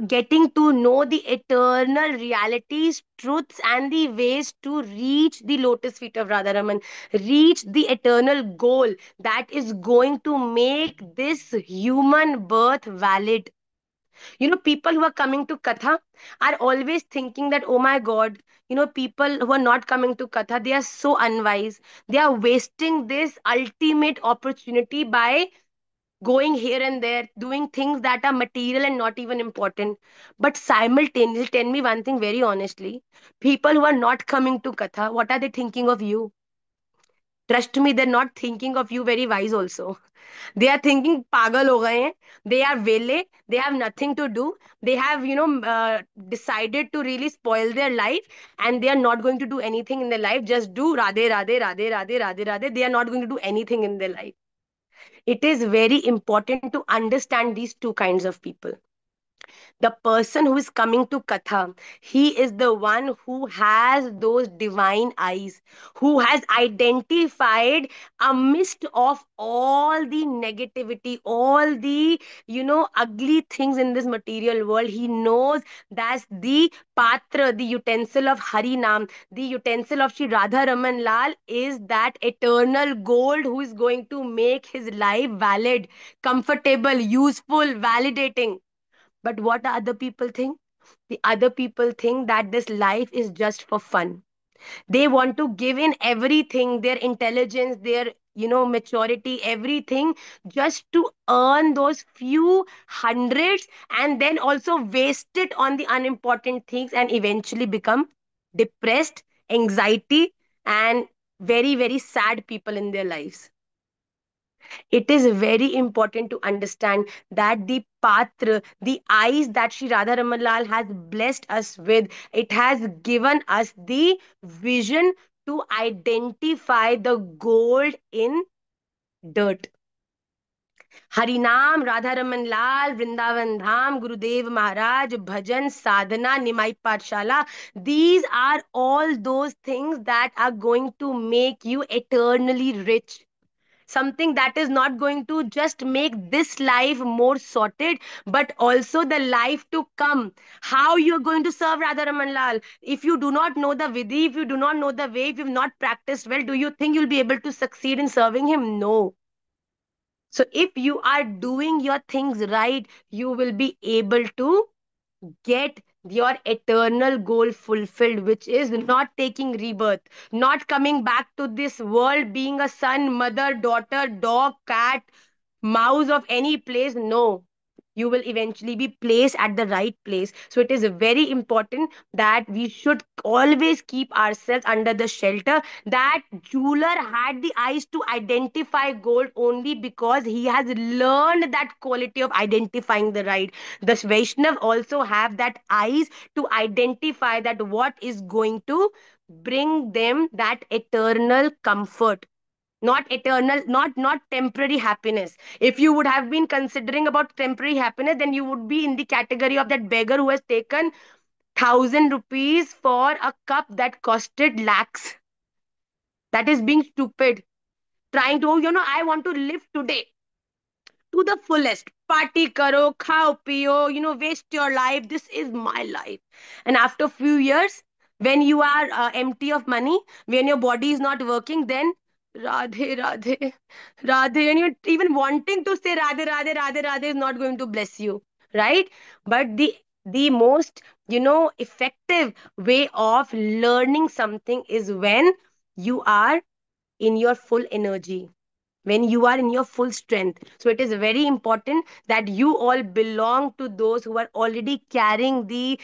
getting to know the eternal realities, truths, and the ways to reach the lotus feet of Radharaman, reach the eternal goal that is going to make this human birth valid. People who are coming to Katha are always thinking that, oh my God, people who are not coming to Katha, they are so unwise. They are wasting this ultimate opportunity by going here and there, doing things that are material and not even important. But simultaneously, tell me one thing very honestly, people who are not coming to Katha, what are they thinking of you? Trust me, they're not thinking of you very wise also. They are thinking pagal ho gaye hain. They are vele, they have nothing to do. They have decided to really spoil their life, and they are not going to do anything in their life. Just do radhe radhe radhe radhe radhe radhe. They are not going to do anything in their life. It is very important to understand these two kinds of people. The person who is coming to Katha, he is the one who has those divine eyes, who has identified amidst of all the negativity, all the, ugly things in this material world. He knows that the patra, the utensil of Harinam, the utensil of Sri Radha Raman Lal is that eternal gold who is going to make his life valid, comfortable, useful, validating. But what the other people think? The other people think that this life is just for fun. They want to give in everything, their intelligence, their maturity, everything, just to earn those few hundreds, and then also waste it on the unimportant things, and eventually become depressed, anxiety, and very, very sad people in their lives. It is very important to understand that the patra, the eyes that Sri Radha Ramanlal has blessed us with, it has given us the vision to identify the gold in dirt. Harinam, Radha Raman Lal, Vrindavan Dham, Gurudev Maharaj, Bhajan, Sadhana, Nimai Pathshala. These are all those things that are going to make you eternally rich, something that is not going to just make this life more sorted, but also the life to come. How you are going to serve Radha Raman Lal? If you do not know the vidhi, if you do not know the way, if you've not practiced well, do you think you'll be able to succeed in serving him? No. So if you are doing your things right, you will be able to get your eternal goal fulfilled, which is not taking rebirth, not coming back to this world being a son, mother, daughter, dog, cat, mouse of any place. No, you will eventually be placed at the right place. So it is very important that we should always keep ourselves under the shelter. That jeweler had the eyes to identify gold only because he has learned that quality of identifying the right. The Vaishnav also have that eyes to identify that what is going to bring them that eternal comfort, not eternal, not temporary happiness. If you would have been considering about temporary happiness, then you would be in the category of that beggar who has taken 1,000 rupees for a cup that costed lakhs. That is being stupid, trying to, I want to live today to the fullest. Party karo, khao piyo, waste your life. This is my life. And after few years, when you are empty of money, when your body is not working, then Radhe, Radhe, Radhe, and you're even wanting to say Radhe, Radhe, Radhe, Radhe is not going to bless you, right? But the the most, effective way of learning something is when you are in your full energy, when you are in your full strength. So it is very important that you all belong to those who are already carrying the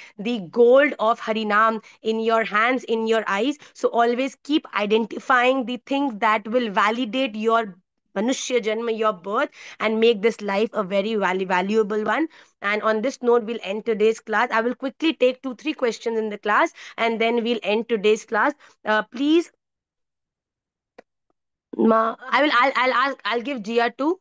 gold of Harinam in your hands, in your eyes. So always keep identifying the things that will validate your Manushya Janma, your birth, and make this life a very valuable one. And on this note, we'll end today's class. I will quickly take 2 3 questions in the class, and then we'll end today's class. Please, I'll ask, I'll give Jia to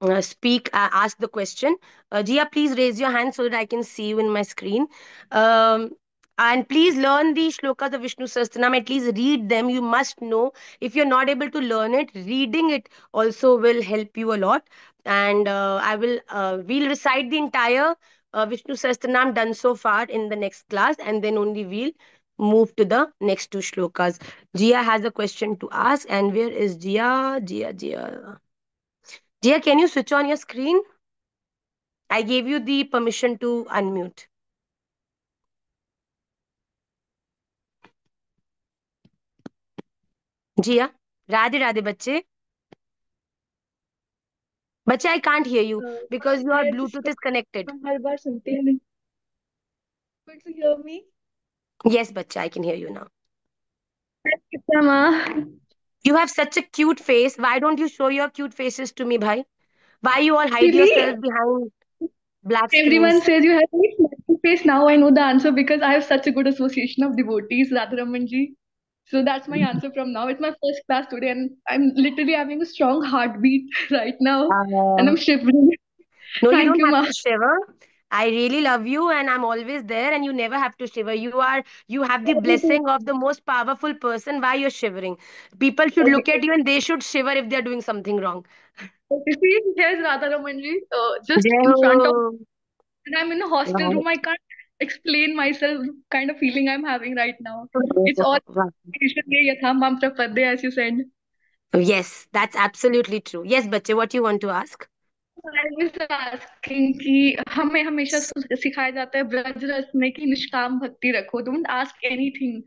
ask the question. Jia, please raise your hand so that I can see you in my screen. Um, and please learn the shlokas of Vishnu Sahasranam. At least read them. You must know. If you're not able to learn it, reading it also will help you a lot. And we'll recite the entire Vishnu Sahasranam done so far in the next class, and then only we'll move to the next 2 shlokas. Jia has a question to ask. And where is Jia? Jia. Jia, can you switch on your screen? I gave you the permission to unmute. Jia, Radhe Radhe बच्चे. बच्चे, I can't hear you because your मैं Bluetooth जिसको is connected. हम हर बार सुनते हैं able to hear me Yes, बच्चा, I can hear you now. कितना माँ You have such a cute face. Why don't you show your cute faces to me, bhai? Why you all hide really yourself behind black everyone screens? says you have a very smiley face. Now I know the answer because I have such a good association of devotees, Radharaman ji. So that's my answer from now. It's my first class today, and I'm literally having a strong heartbeat right now, and I'm Um, shivering. no, you Thank don't you, have Ma. to shiver. I really love you and I'm always there, and you never have to shiver. You have the blessing of the most powerful person. Why you're shivering? People should look Okay. at you and they should shiver if they're doing something wrong. Okay. See, here's Radharaman ji, just Jai in front of, Ho. and I'm in a hostel Wow. room. I can't explain myself, kind of feeling I'm having right now. It's all Wow. Yatham Mantra Padde, as you said. Yes, that's absolutely true. Yes, Bache, what you want to ask? I was asking कि हमें हमेशा सिखाया जाता है ब्रज रस में कि निष्काम भक्ति रखो, don't ask anything.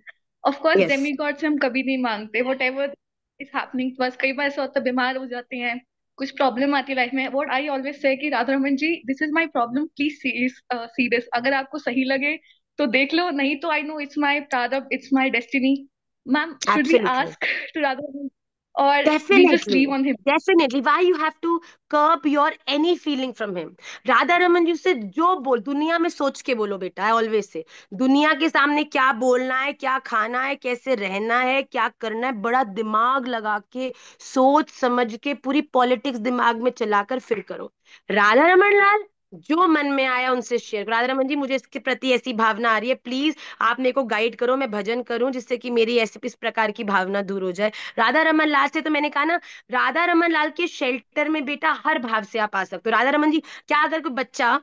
Of course Yes, Demi God से हम कभी नहीं मांगते वट एवर इज हैपनिंग. बस कई बार ऐसा होता है बीमार हो जाते हैं, कुछ प्रॉब्लम आती है लाइफ में. व्हाट आई ऑलवेज से कि Radha Raman ji, this is my problem, please see this. अगर आपको सही लगे तो देख लो, नहीं तो आई नो इट्स माय प्रारब्ध, it's my destiny. Ma'am, should we absolutely. Ask to Radha Raman और we just Definitely. Leave on him? Definitely. Why you have to curb your any feeling from him? Radha Raman ji से जो बोल, दुनिया में सोच के बोलो बेटा. आई ऑलवेज से, दुनिया के सामने क्या बोलना है, क्या खाना है, कैसे रहना है, क्या करना है, बड़ा दिमाग लगा के सोच समझ के पूरी पॉलिटिक्स दिमाग में चलाकर फिर करो. राधा रमन लाल, जो मन में आया उनसे शेयर करो. राधा रमन जी, मुझे इसके प्रति ऐसी भावना आ रही है, प्लीज आप मेरे को गाइड करो, मैं भजन करूं जिससे कि मेरी ऐसी इस प्रकार की भावना दूर हो जाए. राधा रमन लाल से तो मैंने कहा ना, राधा रमन लाल के शेल्टर में बेटा हर भाव से आप आ सकते हो. राधा रमन जी, क्या अगर कोई बच्चा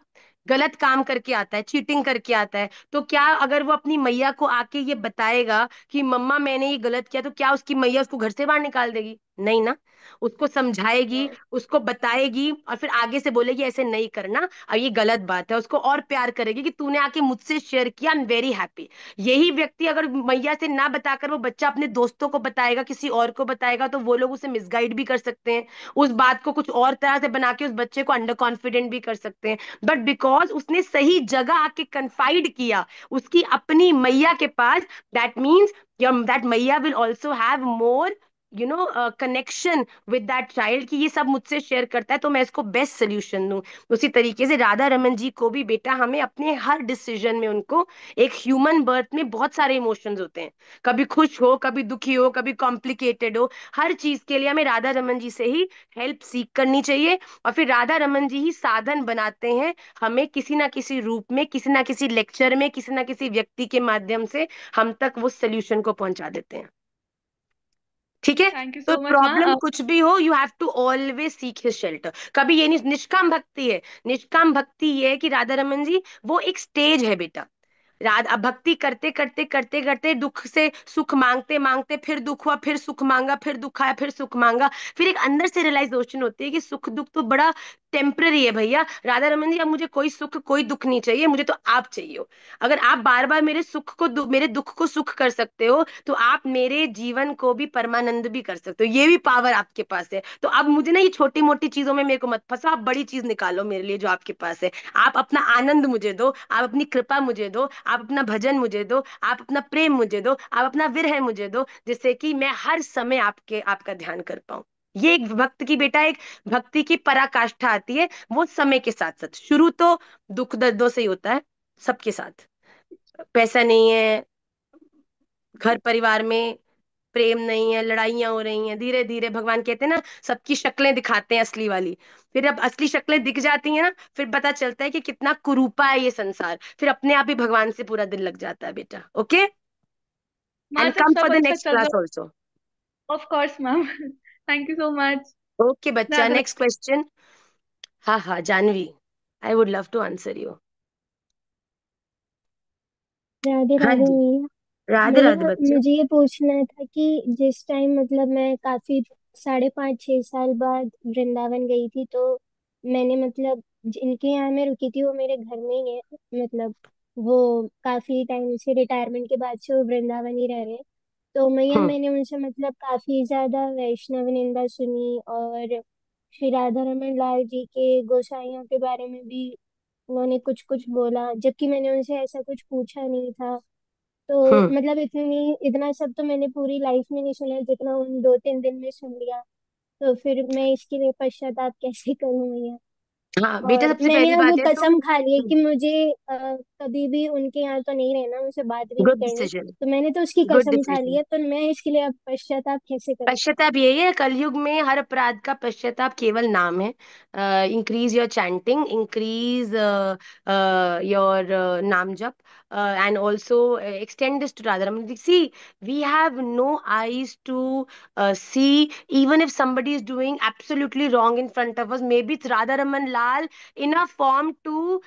गलत काम करके आता है, चीटिंग करके आता है, तो क्या अगर वो अपनी मैया को आके ये बताएगा कि मम्मा मैंने ये गलत किया, तो क्या उसकी मैया उसको घर से बाहर निकाल देगी? नहीं ना. उसको समझाएगी, उसको बताएगी, और फिर आगे से बोलेगी ऐसे नहीं करना, अब ये गलत बात है. उसको और प्यार करेगी कि तूने आके मुझसे शेयर किया, आई एम वेरी हैप्पी. यही व्यक्ति अगर मैया से ना बताकर वो बच्चा अपने दोस्तों को बताएगा, किसी और को बताएगा, तो वो लोग उसे मिसगाइड भी कर सकते हैं, उस बात को कुछ और तरह से बना के उस बच्चे को अंडर कॉन्फिडेंट भी कर सकते हैं. बट बिकॉज उसने सही जगह आके कन्फाइड किया उसकी अपनी मैया के पास, दैट मीन्स दैट मैया will also have more connection with that child, कि ये सब मुझसे शेयर करता है तो मैं इसको बेस्ट सोल्यूशन दूं. उसी तरीके से राधा रमन जी को भी बेटा हमें अपने हर डिसीजन में उनको, एक ह्यूमन बर्थ में बहुत सारे इमोशंस होते हैं, कभी खुश हो, कभी दुखी हो, कभी कॉम्प्लिकेटेड हो, हर चीज के लिए हमें राधा रमन जी से ही हेल्प सीख करनी चाहिए. और फिर राधा रमन जी ही साधन बनाते हैं हमें किसी ना किसी रूप में, किसी ना किसी लेक्चर में, किसी ना किसी व्यक्ति के माध्यम से हम तक वो सोल्यूशन को पहुंचा देते हैं. ठीक है. थैंक यू तो सो मच प्रॉब्लम माँ. कुछ भी हो, you have to always seek his shelter. कभी ये नहीं, निष्काम भक्ति है. निष्काम भक्ति ये है कि राधा रमन जी, वो एक स्टेज है बेटा. रात अब भक्ति करते करते करते करते दुख से सुख मांगते मांगते फिर दुख हुआ, फिर सुख मांगा, फिर दुख आया, फिर सुख मांगा। फिर एक अंदर से रियलाइजेशन होती है कि सुख दुख तो बड़ा टेम्पररी है भैया। राधा रमन जी, अब मुझे कोई सुख कोई दुख नहीं चाहिए, मुझे तो आप चाहिए हो। अगर आप बार बार मेरे सुख को मेरे दुख को सुख कर सकते हो, तो आप मेरे जीवन को भी परमानंद भी कर सकते हो। ये भी पावर आपके पास है। तो अब मुझे ना ये छोटी मोटी चीजों में मेरे को मत फंसो, आप बड़ी चीज निकालो मेरे लिए जो आपके पास है। आप अपना आनंद मुझे दो, आप अपनी कृपा मुझे दो, आप अपना भजन मुझे दो, आप अपना प्रेम मुझे दो, आप अपना विरह मुझे दो, जिससे कि मैं हर समय आपका ध्यान कर पाऊं। ये एक भक्त की बेटा, एक भक्ति की पराकाष्ठा आती है। वो समय के साथ साथ, शुरू तो दुख दर्दों से ही होता है सबके साथ। पैसा नहीं है, घर परिवार में प्रेम नहीं है, लड़ाइयां हो रही हैं, धीरे धीरे भगवान कहते हैं ना, सबकी शक्लें दिखाते हैं असली वाली। फिर अब असली शक्लें दिख जाती हैं ना, फिर पता चलता है कि कितना कुरूपा है ये संसार। फिर अपने आप ही भगवान से पूरा दिल लग जाता है बेटा। ओके, वहां एंड सब कम फॉर सब द अच्छा नेक्स्ट चल क्लास रहा ऑल्सो। है, of course ma'am. Thank you so much. Okay बच्चा, राधा नेक्स्ट क्वेश्चन। हाँ हाँ Janvi, I would love to answer you. Radhe हाँ राधे जी, भैया। राधे राधे भैया बच्चा। मुझे ये पूछना था कि जिस टाइम मतलब मैं काफी 5.5 6 साल बाद वृंदावन गई थी, तो मैंने मतलब जिनके यहाँ मैं रुकी थी वो मेरे घर में ही है। मतलब वो काफी टाइम से, रिटायरमेंट के बाद से वो वृंदावन ही रह रहे हैं। तो मैया हम्म। मैंने उनसे मतलब काफी ज्यादा वैष्णव निंदा सुनी, और श्री राधा रमन लाल जी के गोसाइयों के बारे में भी उन्होंने कुछ कुछ बोला, जबकि मैंने उनसे ऐसा कुछ पूछा नहीं था। तो हम्म। मतलब इतनी इतना सब तो मैंने पूरी लाइफ में नहीं सुना जितना उन 2 3 दिन में सुन लिया। तो फिर मैं इसके लिए पश्चाताप कैसे करूं भैया? हाँ बेटा, और सबसे मैंने पहली अब बात है तो कसम खा ली है कि मुझे कभी भी उनके यहाँ तो नहीं रहना, उनसे बात भी नहीं गुड करनी। डिसीजन। तो मैंने तो उसकी गुड कसम खा ली डिसीजन। है, तो मैं इसके लिए अब पश्चाताप कैसे करूं? पश्चाताप यही है, कलयुग में हर अपराध का पश्चाताप केवल नाम है। Increase your chanting, increase your नाम जप, and also extend this to Radharam. See, we have no eyes to see. Even if somebody is doing absolutely wrong in front of us, maybe it's Radharaman Lal in a form to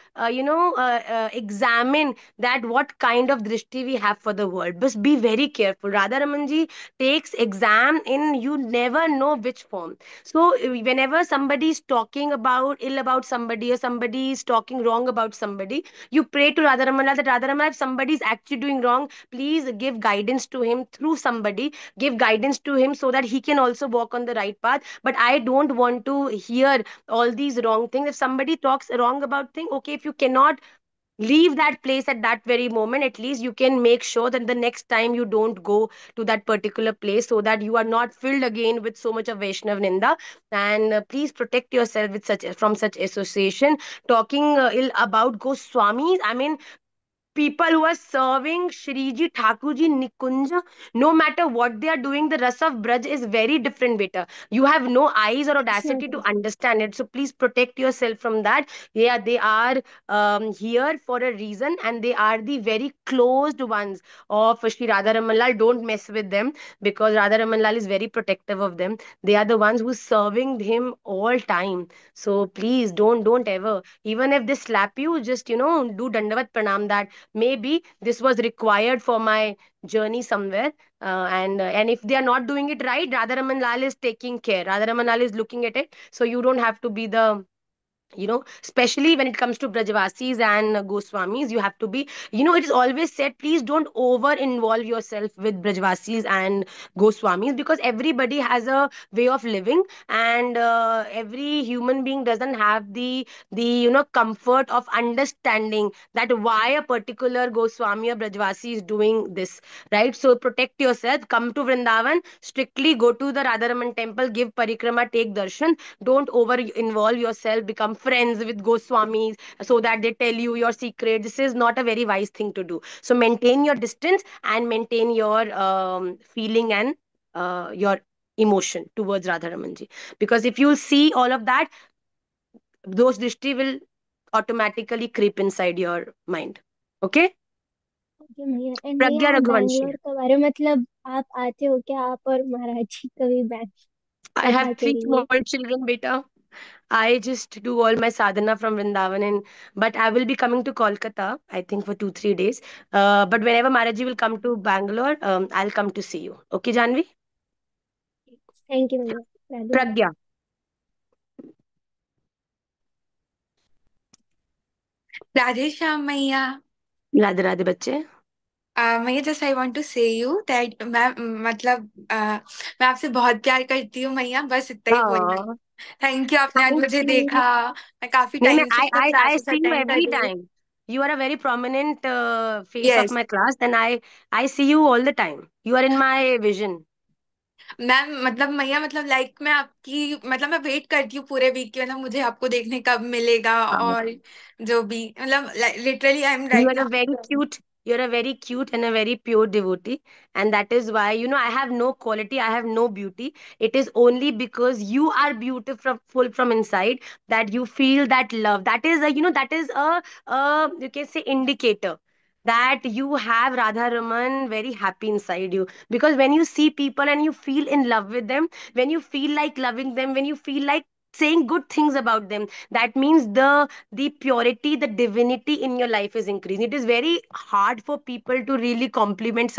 examine that what kind of drishti we have for the world. But be very careful. Radharaman ji takes exam in, you never know which form. So whenever somebody is talking about ill about somebody, or somebody is talking wrong about somebody, you pray to Radha Ramana that Radha Ramana, if somebody is actually doing wrong, please give guidance to him through somebody. Give guidance to him so that he can also walk on the right path. But I don't want to hear all these wrong things. If somebody talks wrong about thing, okay, if you cannot leave that place at that very moment, at least you can make sure that the next time you don't go to that particular place, so that you are not filled again with so much of Vaishnav Ninda. And please protect yourself with such from such association. Talking ill about Goswamis, I mean, people who are serving Shriji Thakurji Nikunja, no matter what they are doing, the Ras of Braj is very different, beta. You have no eyes or yes audacity to माता जी। understand it. So please protect yourself from that. Yeah, they are here for a reason, and they are the very closed ones of Shri Radha Ramanlal. Don't mess with them, because Radha Ramanlal is very protective of them. They are the ones who serving him all time. So please don't ever, even if they slap you, just do dandavat pranam, that maybe this was required for my journey somewhere. And if they are not doing it right, Radharaman Lal is taking care. Radharaman Lal is looking at it, so you don't have to be the, especially when it comes to Brajavasis and Goswamis, you have to be, it is always said, please don't over involve yourself with Brajavasis and Goswamis, because everybody has a way of living, and every human being doesn't have the comfort of understanding that why a particular Goswami or Brajavasi is doing this, right? So protect yourself, come to Vrindavan, strictly go to the Radharaman temple, give parikrama, take darshan. Don't over involve yourself, become friends with Goswamis so that they tell you your secret. This is not a very wise thing to do. So maintain your distance and maintain your feeling and your emotion towards Radharamanji. Because if you see all of that, those drishti will automatically creep inside your mind. Okay? Okay भैया। And भैया Pragya आप Raghuvanshi. Bangalore कब आ रहे हो? मतलब आप आते हो क्या, आप और महाराज जी कभी बैंक I have सभा के three लिए? small children, beta. I just do all my sadhana from Vrindavan, and but I will be coming to Kolkata, I think for 2 3 days. But whenever Maraji will come to Bangalore, I'll come to see you. Okay, Janvi? Thank you भैया। Radhe Radhe. Pragya. Radhe Shyam मैया। राधे राधे बच्चे। मैया just I want to से you that मैं मतलब मैं आपसे बहुत प्यार करती हूँ मैया, बस इतना ही बोलना। हाँ, थैंक यू, आपने आज थैंक मुझे यू। देखा। मैं काफी नहीं, मैं टाइम से मतलब I classes see you attend कर every रही हूँ। time. You are a very prominent face of yes my class, and I see you all the time. You are in my vision. Ma'am, मतलब मैया मतलब like मैं आपकी मतलब मैं वेट करती हूँ पूरे वीक की, मतलब मुझे आपको देखने कब मिलेगा। और जो भी मतलब literally I am You right are a very now. cute, you're a very cute and a very pure devotee. And that is why, I have no quality, I have no beauty. It is only because you are beautiful from inside that you feel that love. That is that is you can say indicator that you have Radha Raman very happy inside you. Because when you see people and you feel in love with them, when you feel like loving them, when you feel like saying good things about them, that means the purity, the divinity in your life is increasing. It is very hard for people to really compliment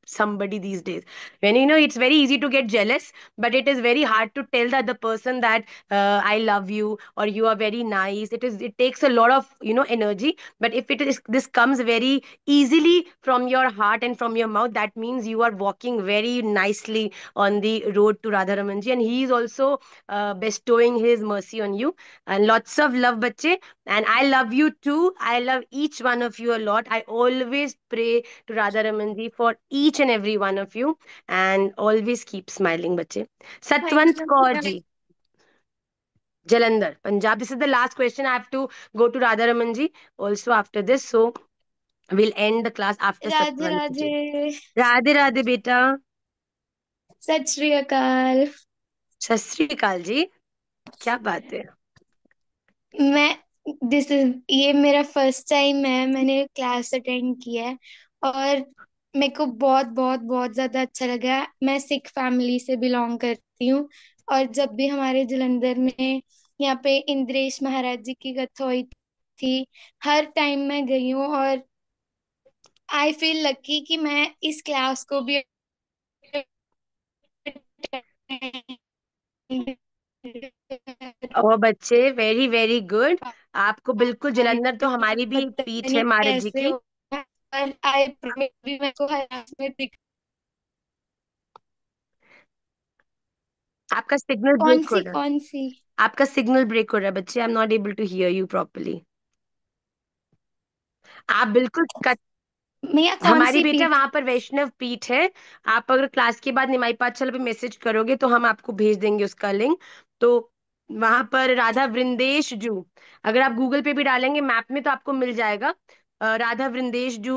somebody these days. When it's very easy to get jealous, but it is very hard to tell the other person that I love you or you are very nice. It takes a lot of energy. But if this comes very easily from your heart and from your mouth, that means you are walking very nicely on the road to Radha Ramanji, and he is also bestowing his mercy on you. And lots of love, bache. And I love you too. I love each one of you a lot. I always pray to Radha Ramanji for each and every one of you. And always keep smiling, bache. Thank Satwant Kaur you. ji, Jalandhar, Punjab. This is the last question. I have to go to Radha Ramanji also after this. So we'll end the class after Radhe Satwant Radhe. ji. Radhe Radhe beta. सत श्री अकाल। सत श्री अकाल जी। क्या बात है। मैं this is ये मेरा फर्स्ट टाइम है, मैंने क्लास अटेंड किया है और मेरे को बहुत बहुत बहुत ज्यादा अच्छा लगा। मैं सिख फैमिली से बिलोंग करती हूँ और जब भी हमारे जलंधर में यहाँ पे इंद्रेश महाराज जी की कथा हुई थी, हर टाइम मैं गई हूँ और आई फील लकी कि मैं इस क्लास को भी ओ बच्चे, वेरी वेरी गुड। आपको बिल्कुल, जलंधर तो हमारी भी एक पता पीठ है नहीं महाराज जी कैसे की। हो और आई भी मेरे को हरासमेंट दिख। आपका सिग्नल कौन ब्रेक हो सी रहा है। कौन सी? आपका सिग्नल ब्रेक हो रहा है बच्चे। I am not able to hear you properly. आप बिल्कुल भैया कौन हमारी सी बेटा पीठ? वहां पर वैष्णव पीठ है। आप अगर क्लास के बाद निमाई पाठशाला पे मैसेज करोगे तो हम आपको भेज देंगे उसका लिंक। तो वहां पर राधा वृंदेश जू, अगर आप गूगल पे भी डालेंगे मैप में तो आपको मिल जाएगा। राधा वृंदेश जू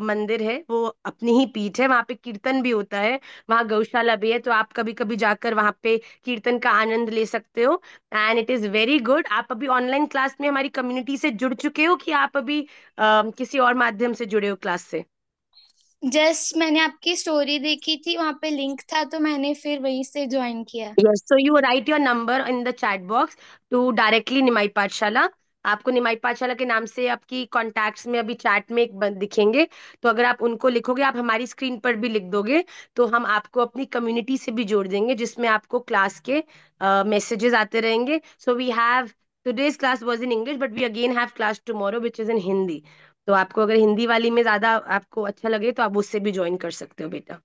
मंदिर है, वो अपनी ही पीठ है। वहां पे कीर्तन भी होता है, वहां गौशाला भी है, तो आप कभी कभी जाकर वहां पे कीर्तन का आनंद ले सकते हो। And it is very good. आप अभी ऑनलाइन क्लास में हमारी कम्युनिटी से जुड़ चुके हो कि आप अभी किसी और माध्यम से जुड़े हो क्लास से। जस्ट मैंने आपकी स्टोरी देखी थी, वहां पे लिंक था तो मैंने फिर वहीं से ज्वाइन किया। Yes, so you write your number in the chat box to directly निमाई पाठशाला। आपको निमाई पाठशाला के नाम से आपकी कॉन्टैक्ट्स में अभी चैट में एक दिखेंगे। तो अगर आप उनको लिखोगे, आप हमारी स्क्रीन पर भी लिख दोगे, तो हम आपको अपनी कम्युनिटी से भी जोड़ देंगे जिसमें आपको क्लास के मैसेजेस आते रहेंगे। So we have today's class was in English, but we again have class tomorrow which is in Hindi. तो आपको अगर हिंदी वाली में ज्यादा आपको अच्छा लगे तो आप उससे भी ज्वाइन कर सकते हो बेटा।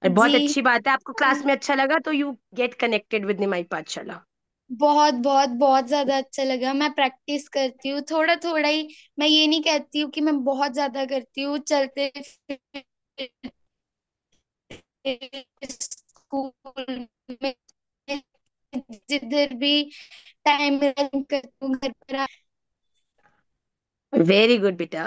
और बहुत जी। अच्छी बात है, आपको क्लास में अच्छा लगा तो यू गेट कनेक्टेड विद निमाई पाठशाला। बहुत बहुत बहुत ज्यादा अच्छा लगा। मैं प्रैक्टिस करती हूँ थोड़ा थोड़ा ही, मैं ये नहीं कहती हूँ कि मैं बहुत ज्यादा करती हूँ। चलते फिरते स्कूल में जिधर भी टाइम करती हूँ, घर पर वेरी गुड बेटा।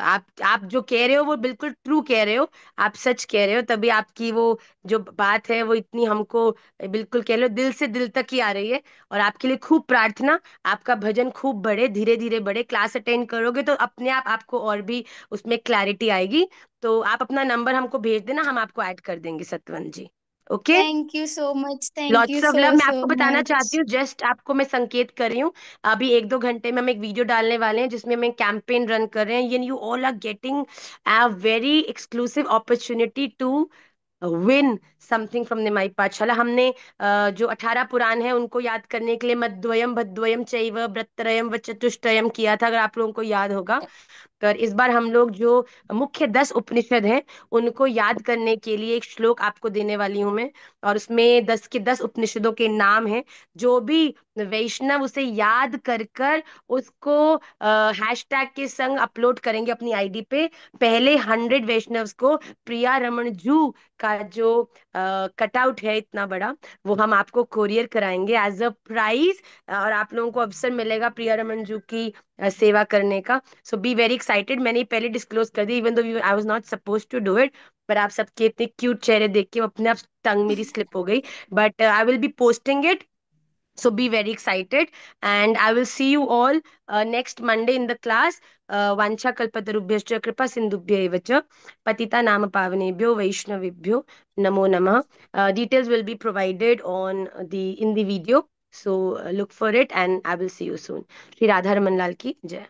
आप जो कह रहे हो वो बिल्कुल ट्रू कह रहे हो। आप सच कह रहे हो, तभी आपकी वो जो बात है वो इतनी हमको बिल्कुल कह लो दिल से दिल तक ही आ रही है। और आपके लिए खूब प्रार्थना, आपका भजन खूब बढ़े, धीरे धीरे बढ़े। क्लास अटेंड करोगे तो अपने आप आपको और भी उसमें क्लैरिटी आएगी। तो आप अपना नंबर हमको भेज देना, हम आपको ऐड कर देंगे Satwant ji. Okay, thank you so much, thank you lots of so love. मैं सो आपको बताना चाहती मच। हूँ, जस्ट आपको मैं संकेत कर रही हूँ, अभी 1-2 घंटे में हम एक वीडियो डालने वाले हैं जिसमें हम कैंपेन रन कर रहे हैं, you all are getting a very exclusive opportunity to win something from Nimai Pathshala. हमने जो 18 पुराण है उनको याद करने के लिए मद्वयम भद्वयम चैव ब्रत्रयम व चतुष्टयम किया था, अगर आप लोगों को याद होगा। पर इस बार हम लोग जो मुख्य 10 उपनिषद हैं उनको याद करने के लिए एक श्लोक आपको देने वाली हूं मैं, और उसमें 10 के 10 उपनिषदों के नाम हैं। जो भी वैष्णव उसे याद कर कर उसको हैशटैग के संग अपलोड करेंगे अपनी आईडी पे, पहले 100 वैष्णव्स को प्रिया रमन जू का जो कटआउट है इतना बड़ा, वो हम आपको कोरियर कराएंगे एज अ प्राइज, और आप लोगों को अवसर मिलेगा प्रिया रमन जू की सेवा करने का। So be very excited. मैंने ये पहले डिस्क्लोज कर दी, even though I was not suppose to do it, पर आप सबके इतने क्यूट चेहरे देख के अपने आप टंग मेरी स्लिप हो गई। But I will be posting it, so be very excited, and I will see you all next Monday in the class. Vancha kalpatarubhyascha kripa sindhubhya eva cha patita nama pavanebhyo vaishnavibhyo namo namah. Details will be provided on the in the video, so look for it, and I will see you soon. Shri Radha Raman Lal ki jai.